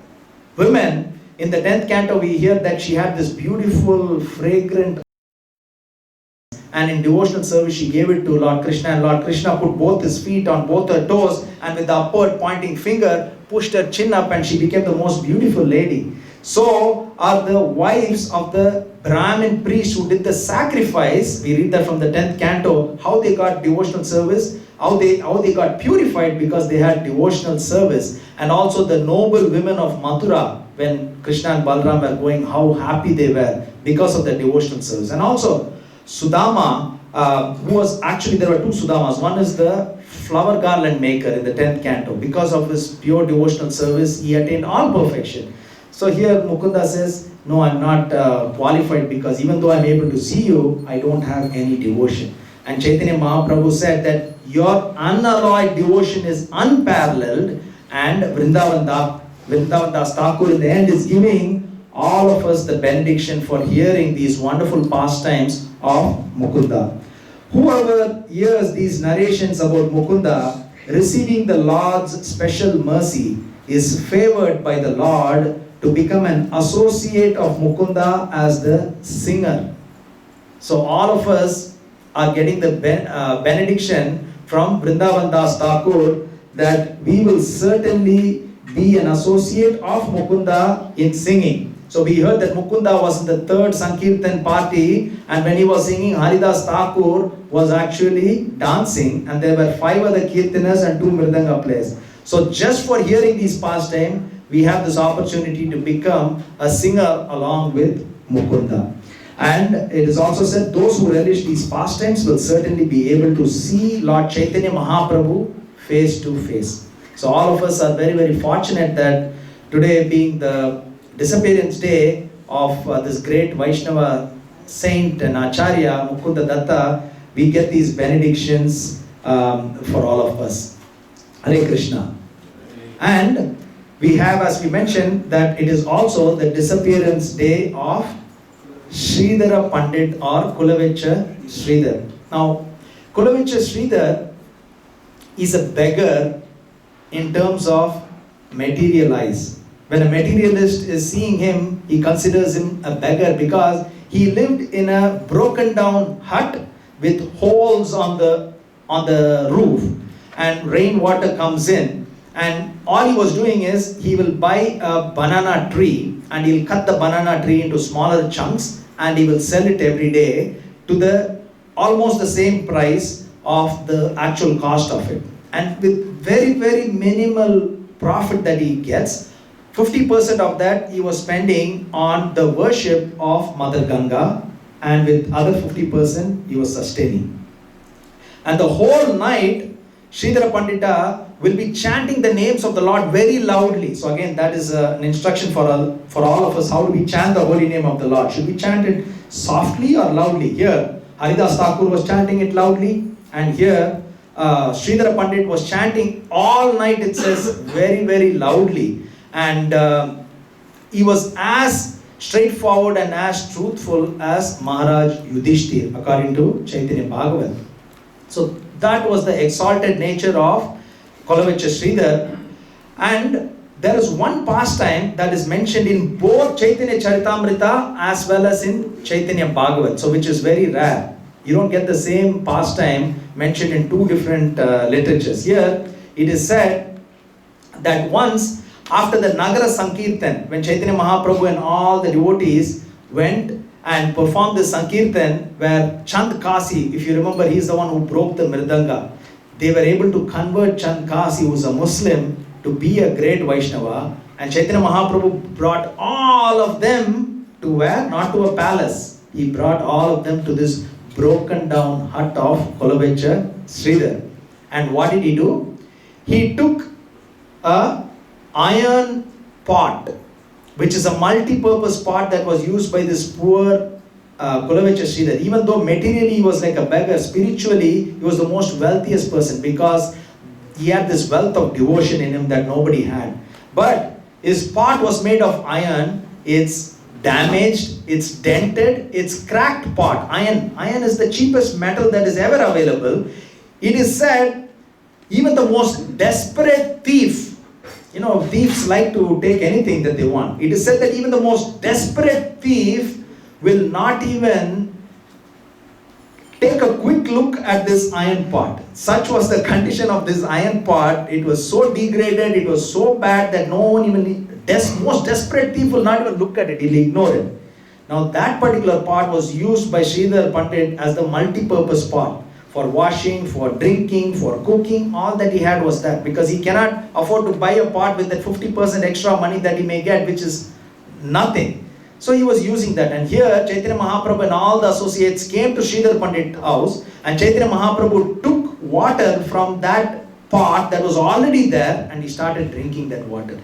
[SPEAKER 2] women, in the 10th canto we hear that she had this beautiful, fragrant, and in devotional service she gave it to Lord Krishna, and Lord Krishna put both his feet on both her toes and with the upward pointing finger pushed her chin up and she became the most beautiful lady. So are the wives of the Brahmin priest who did the sacrifice. We read that from the 10th canto, how they got devotional service, how they got purified because they had devotional service. And also the noble women of Mathura, when Krishna and Balram were going, how happy they were because of the devotional service. And also Sudama, who was actually, there were 2 Sudamas. One is the flower garland maker in the 10th canto. Because of his pure devotional service, he attained all perfection. So here Mukunda says, no, I'm not qualified because even though I'm able to see you, I don't have any devotion. And Chaitanya Mahaprabhu said that your unalloyed devotion is unparalleled, and Vrindavan Das Thakur in the end is giving all of us the benediction for hearing these wonderful pastimes of Mukunda. Whoever hears these narrations about Mukunda receiving the Lord's special mercy is favored by the Lord to become an associate of Mukunda as the singer. So all of us are getting the benediction from Vrindavan Das Thakur that we will certainly be an associate of Mukunda in singing. So we heard that Mukunda was in the 3rd Sankirtan party, and when he was singing, Haridas Thakur was actually dancing, and there were 5 other kirtanas and 2 mridanga players. So just for hearing these pastimes, we have this opportunity to become a singer along with Mukunda. And it is also said, those who relish these pastimes will certainly be able to see Lord Chaitanya Mahaprabhu face to face. So all of us are very, very fortunate that today, being the disappearance day of this great Vaishnava saint and Acharya, Mukunda Datta, we get these benedictions for all of us. Hare Krishna. And we have, as we mentioned, that it is also the disappearance day of Sridhara Pandit or Kulavecha Sridhar. Now, Kulavecha Sridhar is a beggar in terms of materialize. When a materialist is seeing him, he considers him a beggar because he lived in a broken down hut with holes on the roof, and rainwater comes in, and all he was doing is he will buy a banana tree and he'll cut the banana tree into smaller chunks and he will sell it every day to the almost the same price of the actual cost of it, and with very minimal profit that he gets. 50% of that he was spending on the worship of Mother Ganga, and with other 50% he was sustaining. And the whole night Sridhara Pandita will be chanting the names of the Lord very loudly. So again, that is an instruction for all of us. How do we chant the holy name of the Lord? Should we chant it softly or loudly? Here Haridas Thakur was chanting it loudly, and here Sridhara Pandit was chanting all night, it says, very loudly. And he was as straightforward and as truthful as Maharaj Yudhishthir, according to Chaitanya Bhagavat. So that was the exalted nature of Kulavecha Sridhar. And there is one pastime that is mentioned in both Chaitanya Charitamrita as well as in Chaitanya Bhagavat, so which is very rare. You don't get the same pastime mentioned in two different literatures. Here it is said that once after the Nagara Sankirtan, when Chaitanya Mahaprabhu and all the devotees went and performed the Sankirtan, where Chand Kasi, if you remember, he is the one who broke the Mridanga. They were able to convert Chand Kasi, who was a Muslim, to be a great Vaishnava. And Chaitanya Mahaprabhu brought all of them to where? Not to a palace. He brought all of them to this broken down hut of Kulavecha Sridhar. And what did he do? He took a iron pot, which is a multi-purpose pot that was used by this poor Kulavecha Sridhar. Even though materially he was like a beggar, spiritually he was the most wealthiest person because he had this wealth of devotion in him that nobody had. But his pot was made of iron. It's damaged, it's dented, it's cracked pot. Iron is the cheapest metal that is ever available. It is said even the most desperate thief, thieves like to take anything that they want. It is said that even the most desperate thief will not even take a quick look at this iron pot. Such was the condition of this iron pot. It was so degraded, it was so bad that no one even, most desperate thief will not even look at it, he'll ignore it. Now that particular pot was used by Sridhara Pandit as the multi-purpose pot. For washing, for drinking, for cooking, all that he had was that, because he cannot afford to buy a pot with that 50% extra money that he may get, which is nothing. So he was using that. And here Chaitanya Mahaprabhu and all the associates came to Sridhara Pandit's house, and Chaitanya Mahaprabhu took water from that pot that was already there and he started drinking that water.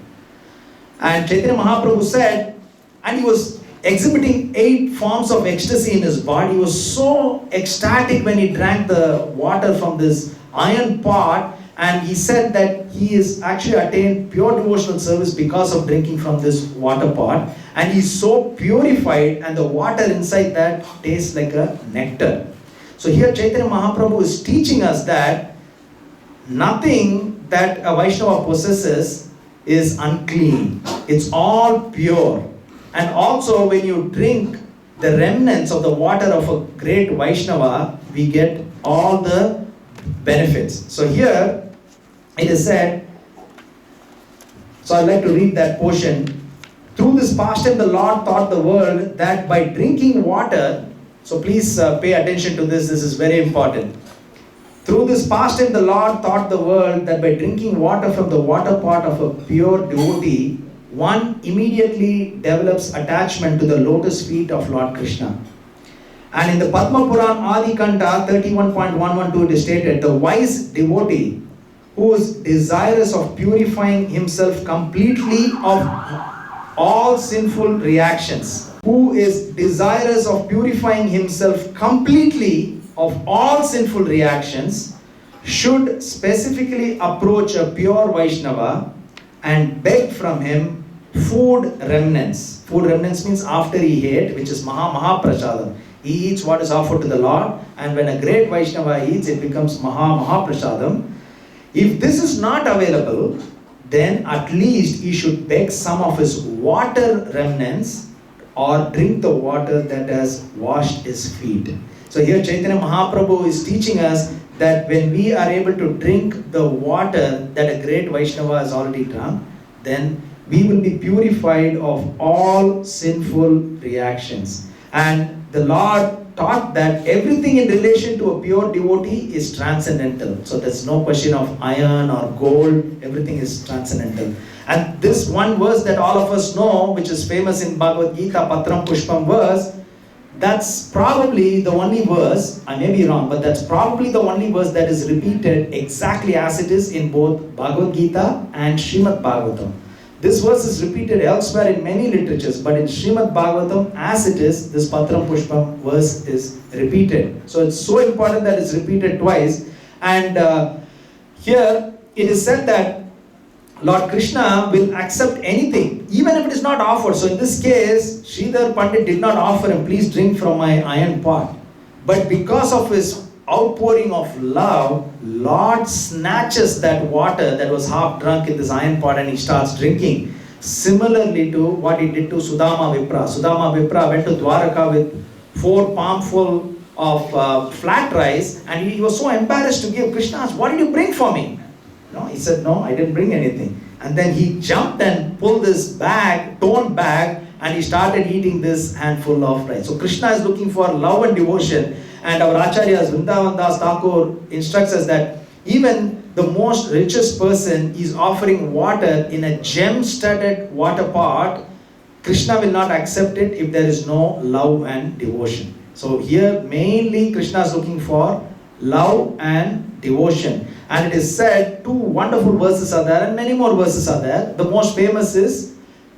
[SPEAKER 2] And Chaitanya Mahaprabhu said, and he was exhibiting 8 forms of ecstasy in his body. He was so ecstatic when he drank the water from this iron pot, and he said that he is actually attained pure devotional service because of drinking from this water pot, and he's so purified, and the water inside that tastes like a nectar. So here Chaitanya Mahaprabhu is teaching us that nothing that a Vaishnava possesses is unclean. It's all pure. And also when you drink the remnants of the water of a great Vaishnava, we get all the benefits. So here it is said, so I'd like to read that portion. Through this pastime the Lord taught the world that by drinking water, so please pay attention to this is very important. Through this pastime the Lord taught the world that by drinking water from the water pot of a pure devotee, one immediately develops attachment to the lotus feet of Lord Krishna. And in the Padma Puran Adi Kanta 31.112 it is stated, the wise devotee who is desirous of purifying himself completely of all sinful reactions, who is desirous of purifying himself completely of all sinful reactions, should specifically approach a pure Vaishnava and beg from him food remnants. Food remnants means after he ate, which is Maha Prasadam. He eats what is offered to the Lord, and when a great Vaishnava eats, it becomes Maha Prasadam. If this is not available, then at least he should beg some of his water remnants or drink the water that has washed his feet. So here Chaitanya Mahaprabhu is teaching us that when we are able to drink the water that a great Vaishnava has already drunk, then we will be purified of all sinful reactions. And the Lord taught that everything in relation to a pure devotee is transcendental. So there's no question of iron or gold, everything is transcendental. And this one verse that all of us know, which is famous in Bhagavad Gita, Patram Pushpam verse, that's probably the only verse, I may be wrong, but that's probably the only verse that is repeated exactly as it is in both Bhagavad Gita and Srimad Bhagavatam. This verse is repeated elsewhere in many literatures, but in Srimad Bhagavatam, as it is, this Patram Pushpam verse is repeated. So it's so important that it's repeated twice. And here it is said that Lord Krishna will accept anything, even if it is not offered. So in this case, Sridhara Pandit did not offer him, please drink from my iron pot. But because of his outpouring of love, Lord snatches that water that was half drunk in this iron pot and he starts drinking. Similarly to what he did to Sudama Vipra. Sudama Vipra went to Dwaraka with 4 palmful of flat rice, and he was so embarrassed to give. Krishna asked, what did you bring for me? No, he said, no, I didn't bring anything. And then he jumped and pulled this bag, torn bag, and he started eating this handful of rice. So Krishna is looking for love and devotion. And our Acharyas, Vrindavan Das Thakur, instructs us that even the most richest person is offering water in a gem-studded water pot. Krishna will not accept it if there is no love and devotion. So here mainly Krishna is looking for love and devotion. And it is said 2 wonderful verses are there, and many more verses are there. The most famous is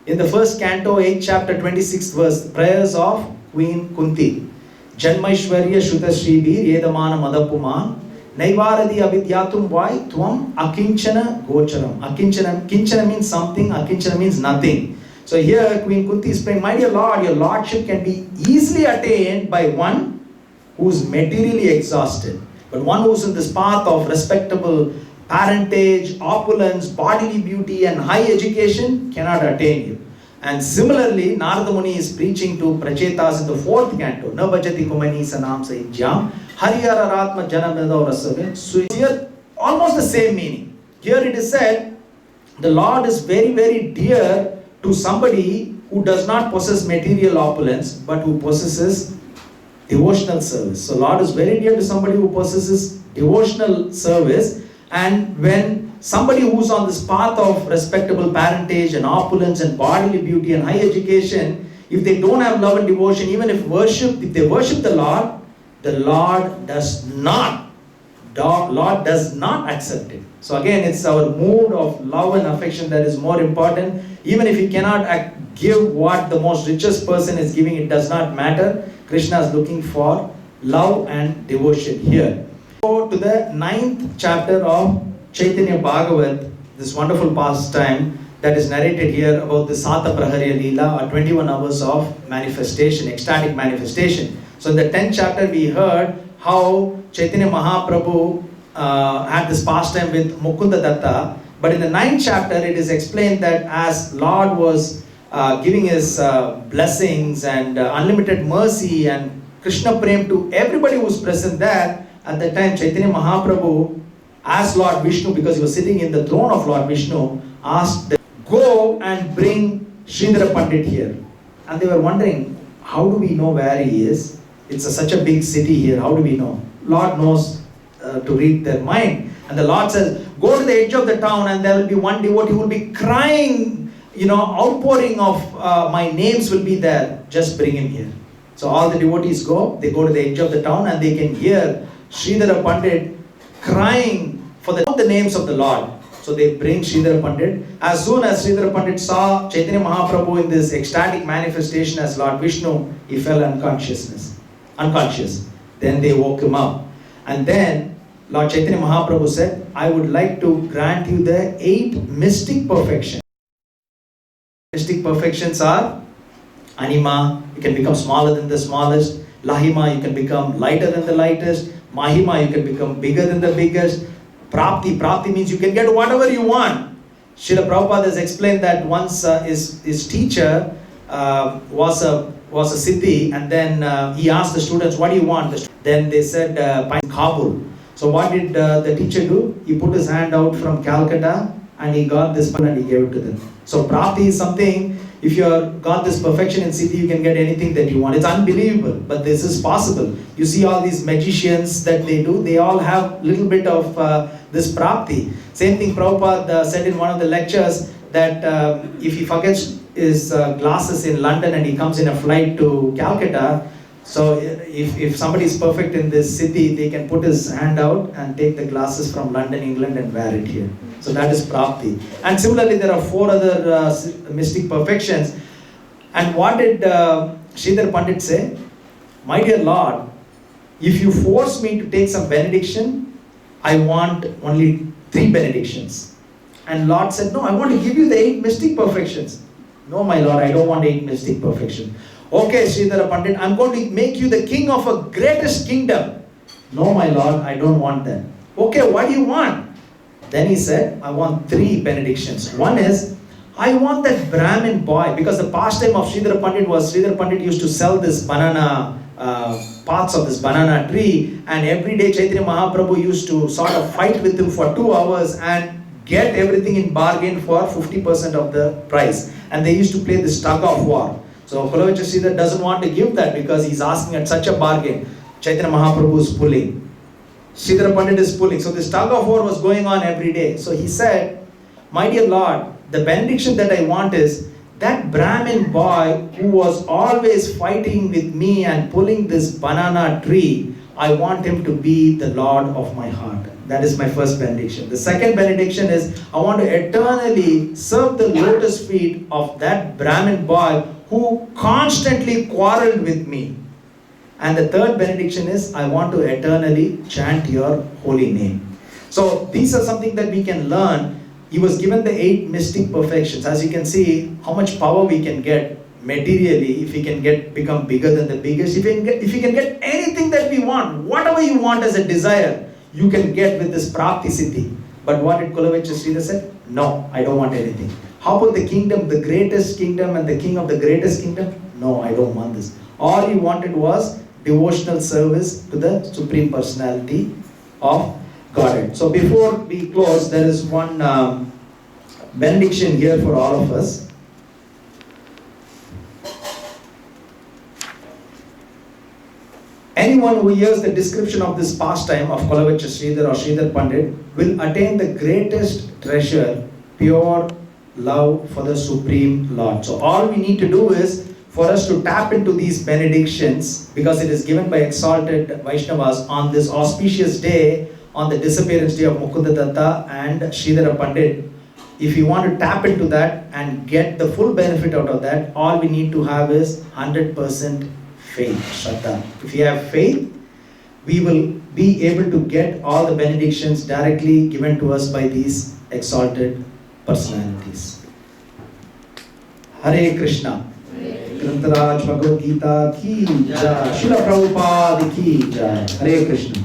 [SPEAKER 2] in the 1st canto, 8th chapter, 26th verse, prayers of Queen Kunti. Janmaishwarya Shuta Shribir Yedamana Madapuman Naivaradi Abidyatum Vai Tvam Akinchana Gocharam. Kinchana means something, Akinchana means nothing. So here Queen Kunti is praying, my dear Lord, your Lordship can be easily attained by one who is materially exhausted. But one who is in this path of respectable parentage, opulence, bodily beauty and high education cannot attain you. And similarly, Narada Muni is preaching to Prachetas in the 4th canto. Na bhajati kumani sanam saijyam hariyara ratma janameda rasave. So here almost the same meaning. Here it is said, the Lord is very, very dear to somebody who does not possess material opulence, but who possesses devotional service. So Lord is very dear to somebody who possesses devotional service. And when somebody who's on this path of respectable parentage and opulence and bodily beauty and high education, if they don't have love and devotion, even if they worship the Lord does not accept it. So again, it's our mood of love and affection that is more important. Even if he cannot give what the most richest person is giving, it does not matter. Krishna is looking for love and devotion here. Go to the 9th chapter of Chaitanya Bhagavat, this wonderful pastime that is narrated here about the Sata Praharya Leela, or 21 hours of manifestation, ecstatic manifestation. So in the 10th chapter we heard how Chaitanya Mahaprabhu had this pastime with Mukunda Datta. But in the 9th chapter it is explained that as Lord was giving his blessings and unlimited mercy and Krishna Prem to everybody who was present there, at that time Chaitanya Mahaprabhu asked Lord Vishnu, because he was sitting in the throne of Lord Vishnu, asked them, go and bring Sridhara Pandit here. And they were wondering, how do we know where he is? It's such a big city here, how do we know? Lord knows to read their mind. And the Lord says, go to the edge of the town and there will be one devotee who will be crying, outpouring of my names will be there, just bring him here. So all the devotees they go to the edge of the town and they can hear Sridhara Pandit crying for the names of the Lord. So they bring Sridhara Pandit. As soon as Sridhara Pandit saw Chaitanya Mahaprabhu in this ecstatic manifestation as Lord Vishnu, he fell unconscious. Then they woke him up. And then Lord Chaitanya Mahaprabhu said, I would like to grant you the 8 mystic perfections. Mystic perfections are Anima, you can become smaller than the smallest. Lahima, you can become lighter than the lightest. Mahima, you can become bigger than the biggest. Prapti means you can get whatever you want. Srila Prabhupada has explained that once his teacher was a siddhi, and then he asked the students, what do you want? Then they said, Kabul. So what did the teacher do? He put his hand out from Calcutta and he got this and he gave it to them. So Prapti is something, if you got this perfection in siddhi, you can get anything that you want. It's unbelievable, but this is possible. You see all these magicians that they do, they all have little bit of this Prapti. Same thing Prabhupada said in one of the lectures, that if he forgets his glasses in London and he comes in a flight to Calcutta, so if somebody is perfect in this city, they can put his hand out and take the glasses from London, England and wear it here. So that is Prapti. And similarly, there are 4 other mystic perfections. And what did Sridhara Pandita say? My dear Lord, if you force me to take some benediction, I want only 3 benedictions. And Lord said, no, I want to give you the 8 mystic perfections. No, my Lord, I don't want 8 mystic perfections. Okay, Sridhara Pandita, I'm going to make you the king of a greatest kingdom. No, my Lord, I don't want that. Okay, what do you want? Then he said, I want 3 benedictions. One is, I want that Brahmin boy, because the pastime of Sridhara Pandita was, Sridhara Pandita used to sell this banana, parts of this banana tree, and every day Chaitanya Mahaprabhu used to sort of fight with him for 2 hours and get everything in bargain for 50% of the price. And they used to play this tug of war. So Kulavechra Sridhar doesn't want to give that because he's asking at such a bargain. Chaitanya Mahaprabhu is pulling. Sridhara Pandita is pulling. So this tug of war was going on every day. So he said, my dear Lord, the benediction that I want is that Brahmin boy who was always fighting with me and pulling this banana tree, I want him to be the Lord of my heart. That is my first benediction. The second benediction is, I want to eternally serve the lotus feet of that Brahmin boy who constantly quarreled with me. And the third benediction is, I want to eternally chant your holy name. So these are something that we can learn. He was given the 8 mystic perfections. As you can see, how much power we can get materially if we can become bigger than the biggest. If we can get anything that we want, whatever you want as a desire, you can get with this Prapti Siddhi. But what did Kulavechra Sridhar said? No, I don't want anything. How about the kingdom, the greatest kingdom and the king of the greatest kingdom? No, I don't want this. All he wanted was devotional service to the Supreme Personality of Godhead. So before we close, there is one benediction here for all of us. Anyone who hears the description of this pastime of Kulavechra Sridhar or Sridhar Pandit will attain the greatest treasure, pure love for the Supreme Lord. So all we need to do is for us to tap into these benedictions, because it is given by exalted Vaishnavas on this auspicious day, on the disappearance day of Mukunda Datta and Sridhara Pandit. If you want to tap into that and get the full benefit out of that, all we need to have is 100% faith, Shraddha. If you have faith, we will be able to get all the benedictions directly given to us by these exalted personalities. Hare Krishna. Grantaraj Bhagavad Gita ki jai. Srila Prabhupada ki jai. Hare Krishna.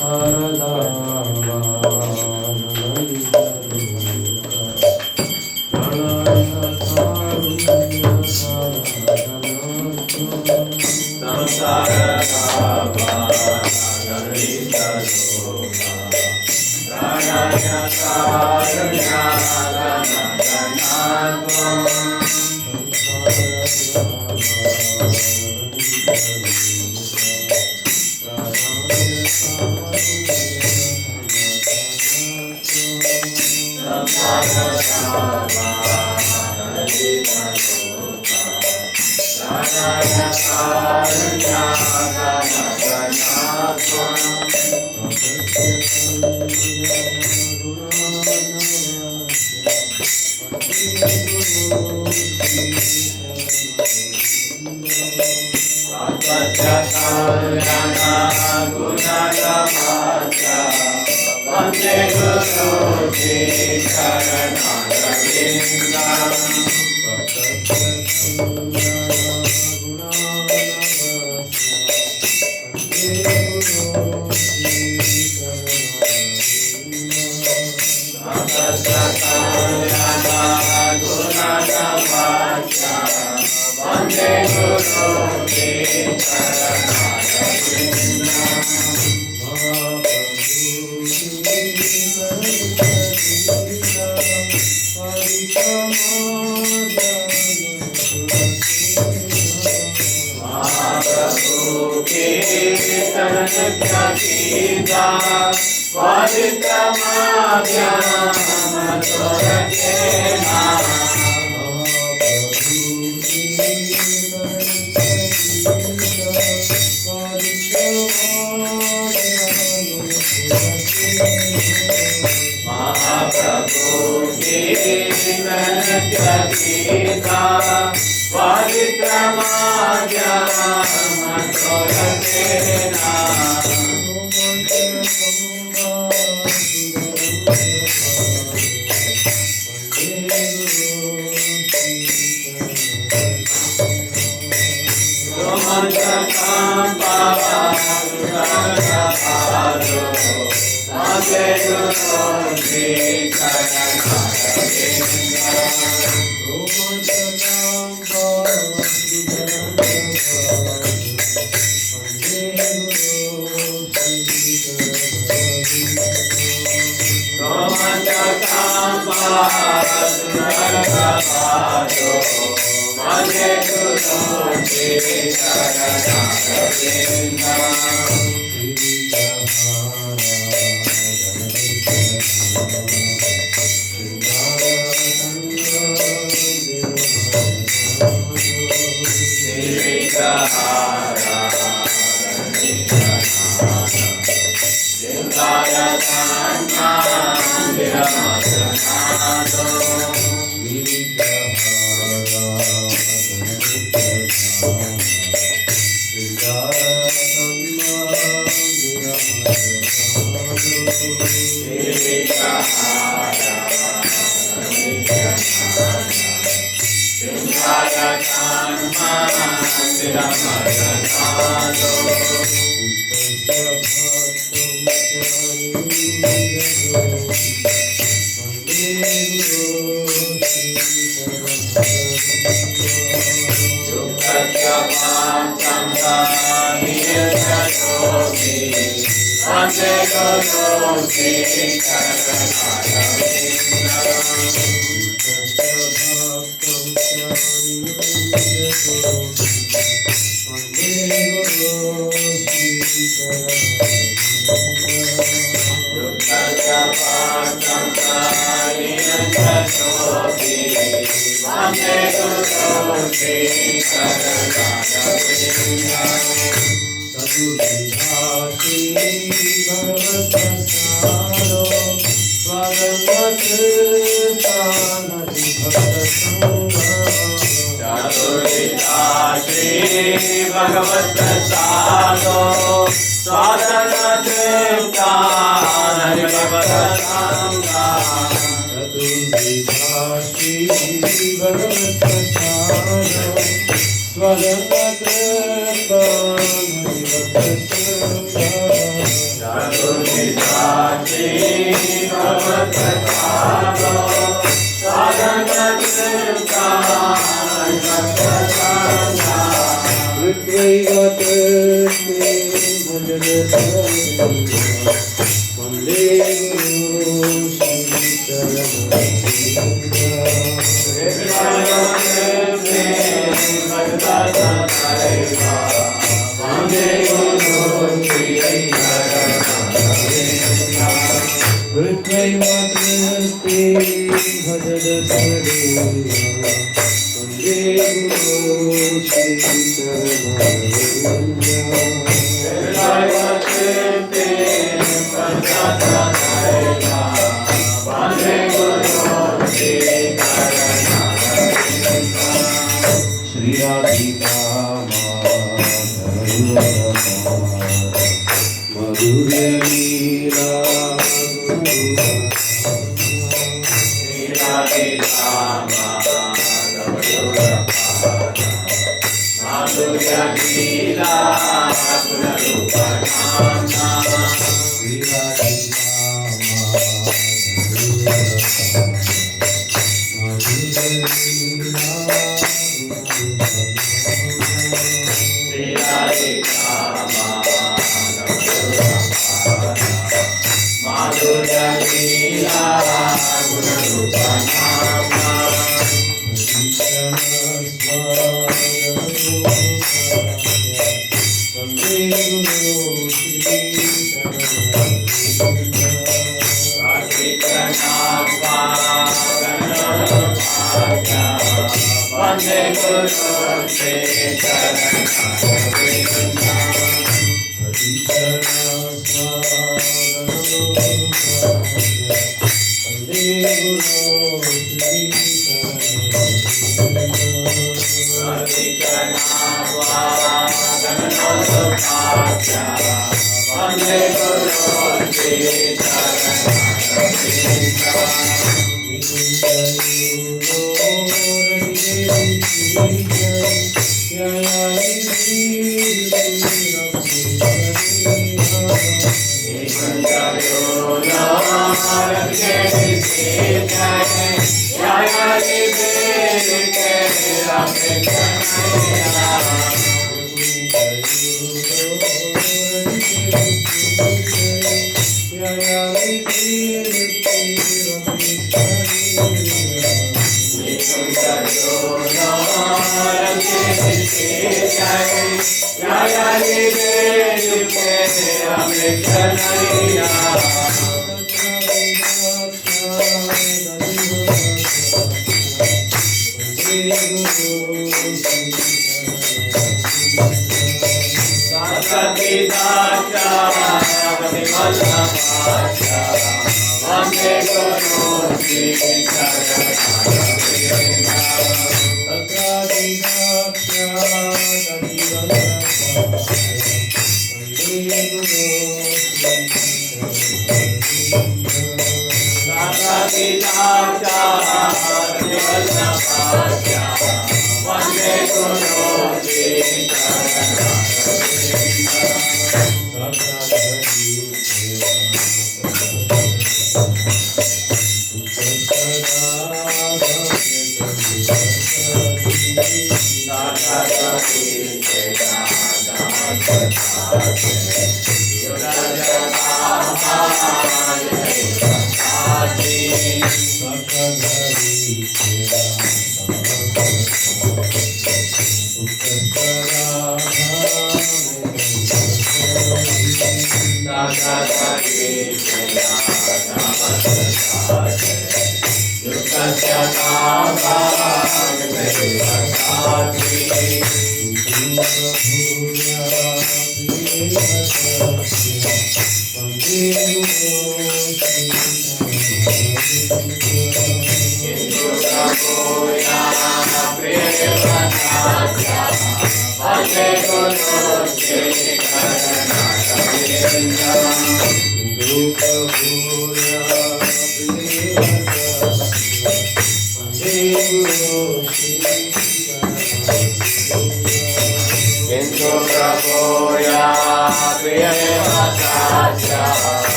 [SPEAKER 2] Samsara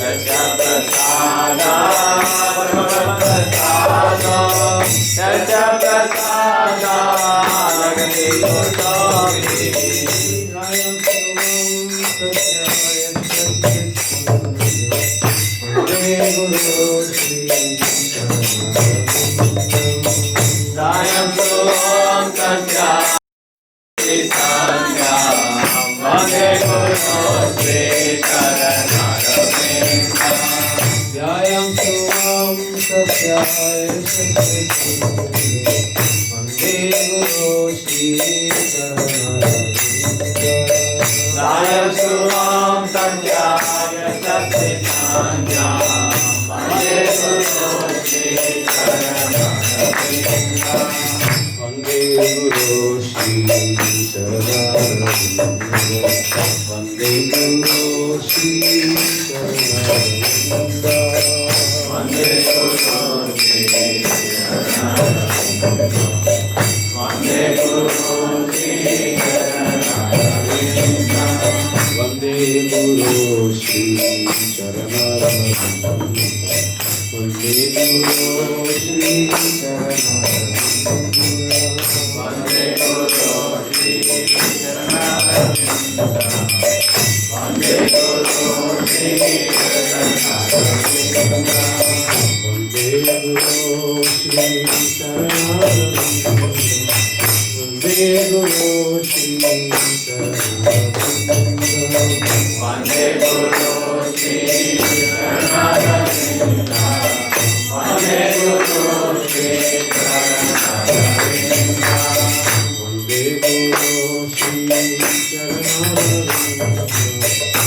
[SPEAKER 3] Datta prasada prasada yacha prasada lagate goswami Dayam Om Tasya Sanya Vande Guru Sri Charanaravinda Dayam Om Tasya Vande Guru Sri Charanaravinda Dayam Om Tasya Sanya Vande Guru Sri Charanaravinda Vande Guru Sri Charanaravinda Vande Guru Sri Charanaravinda Vande Guru Sri Charanaravinda Vande Guru Sri Charanaravinda Vande Guru Sri Charanaravinda Vande Guru Sri Charanaravinda Vande Guru Sri Charanaravinda Vande Guru Sri Charanaravinda Vande Guru Sri Charanaravinda Vande Guru Sri Charanaravinda Vande Guru Sri Charanaravinda Vande Guru Sri Charanaravinda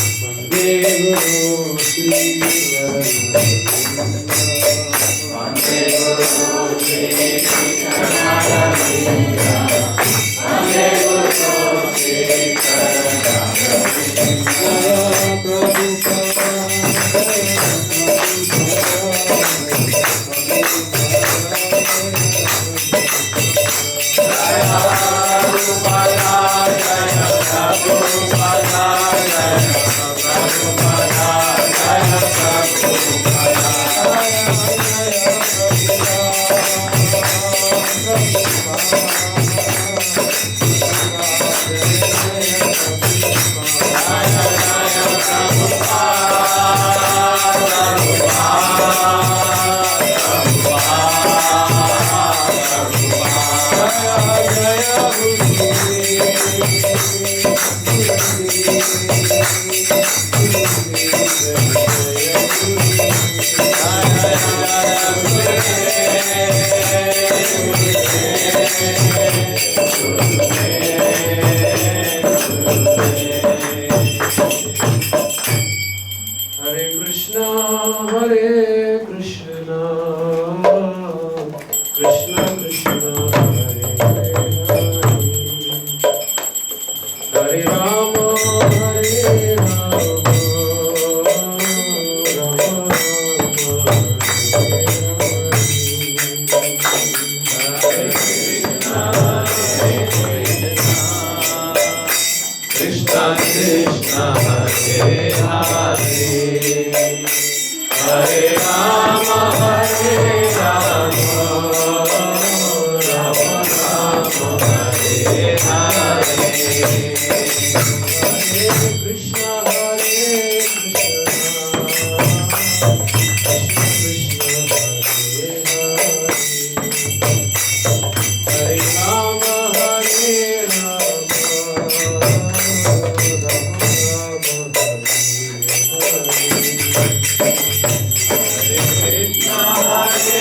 [SPEAKER 3] Vande Guru Sri Charanaravinda Vande Guru Sri Charanaravinda Vande Guru Sri Charanaravinda Vande Guru Sri Hare Krishna, Krishna Krishna, Hare Hare, Hare Rama, Hare Rama, Rama Rama, Hare Krishna Krishna, Hare Hare, Hare Rama, Hare Rama, Rama Rama, Hare Hare, Hare Krishna, Hare Krishna, Krishna Krishna, Hare Hare, Hare Rama, Hare Rama, Hare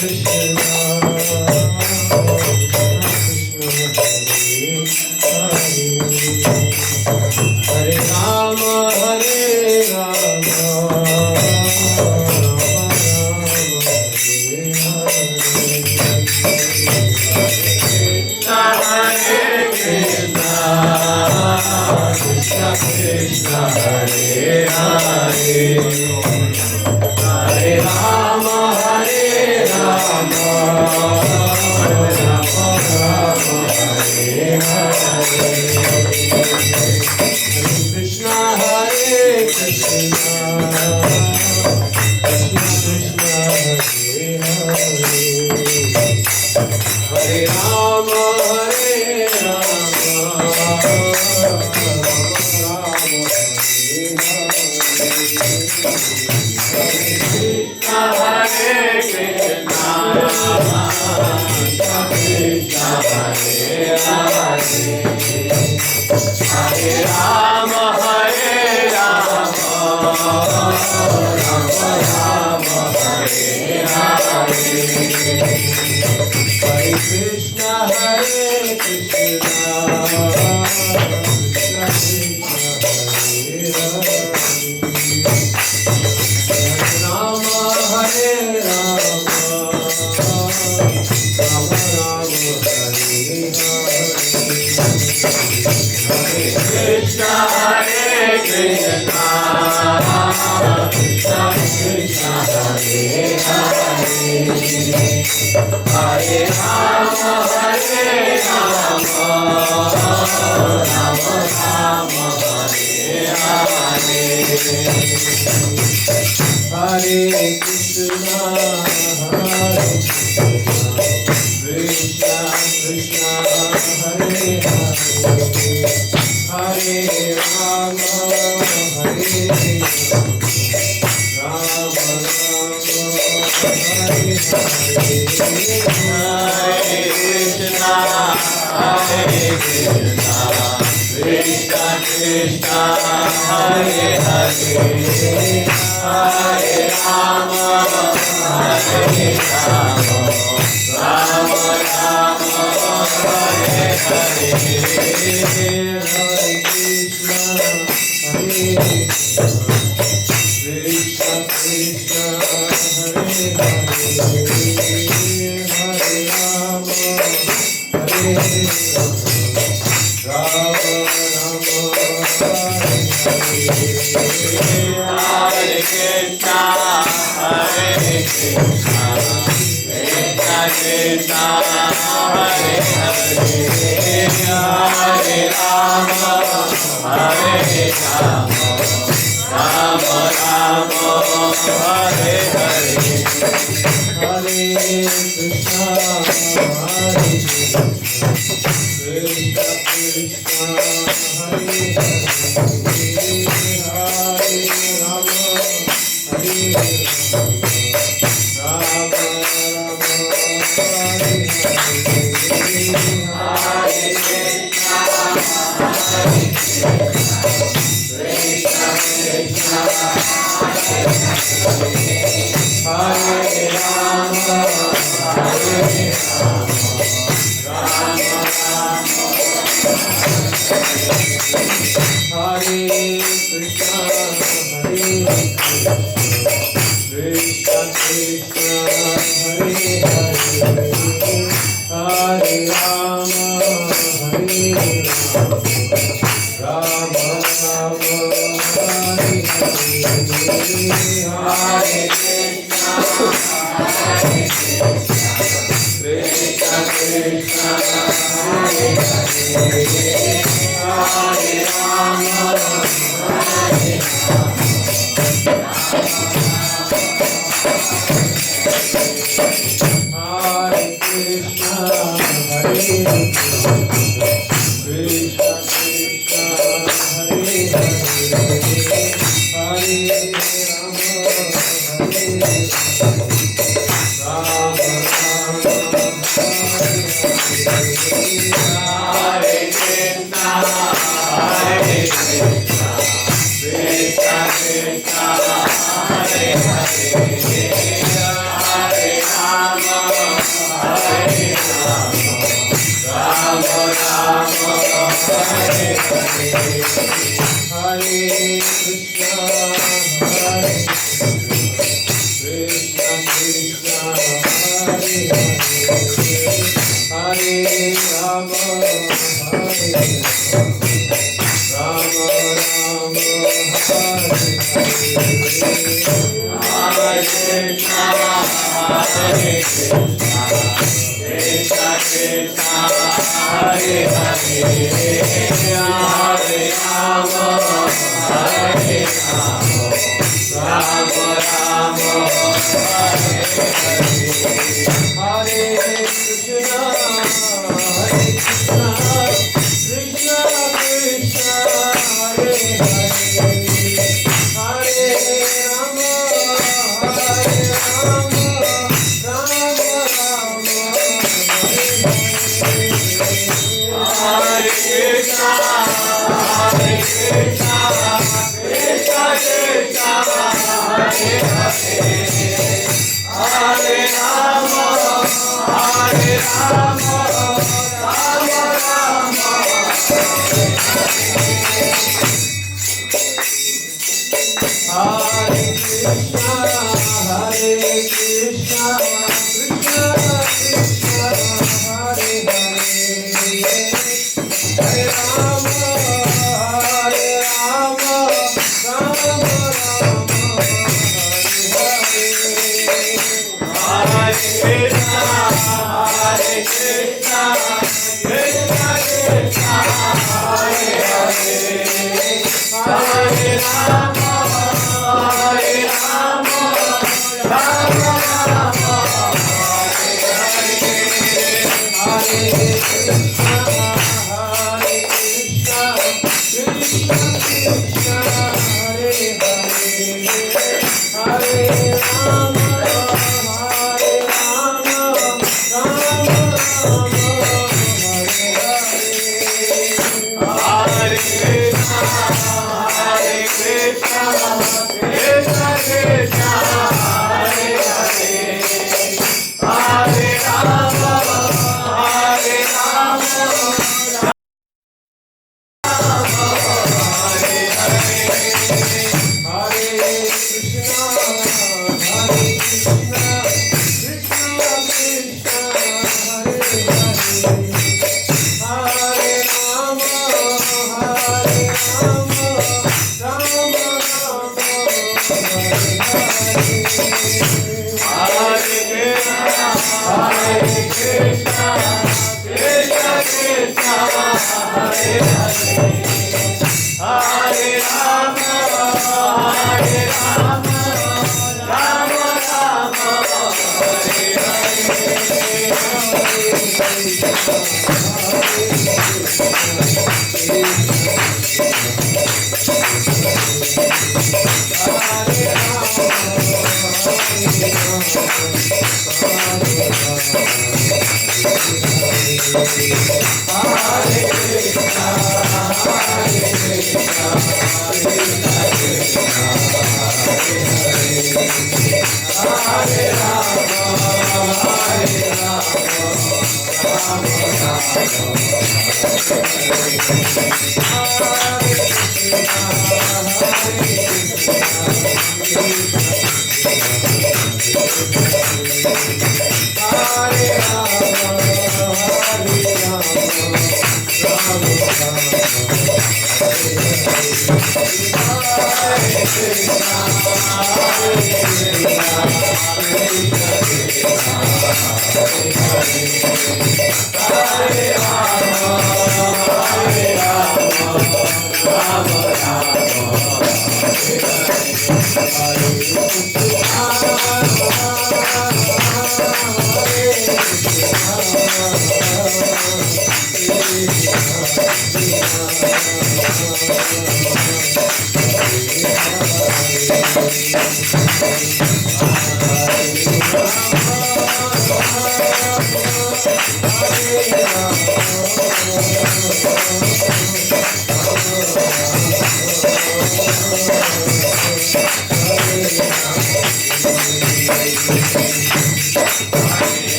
[SPEAKER 3] Hare Hare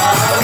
[SPEAKER 3] Hare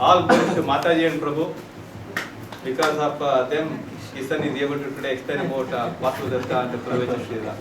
[SPEAKER 4] All glory to Mataji and Prabhu. Because of them, his son is able to today explain about Vasu Datta and the Praveta Sridhara.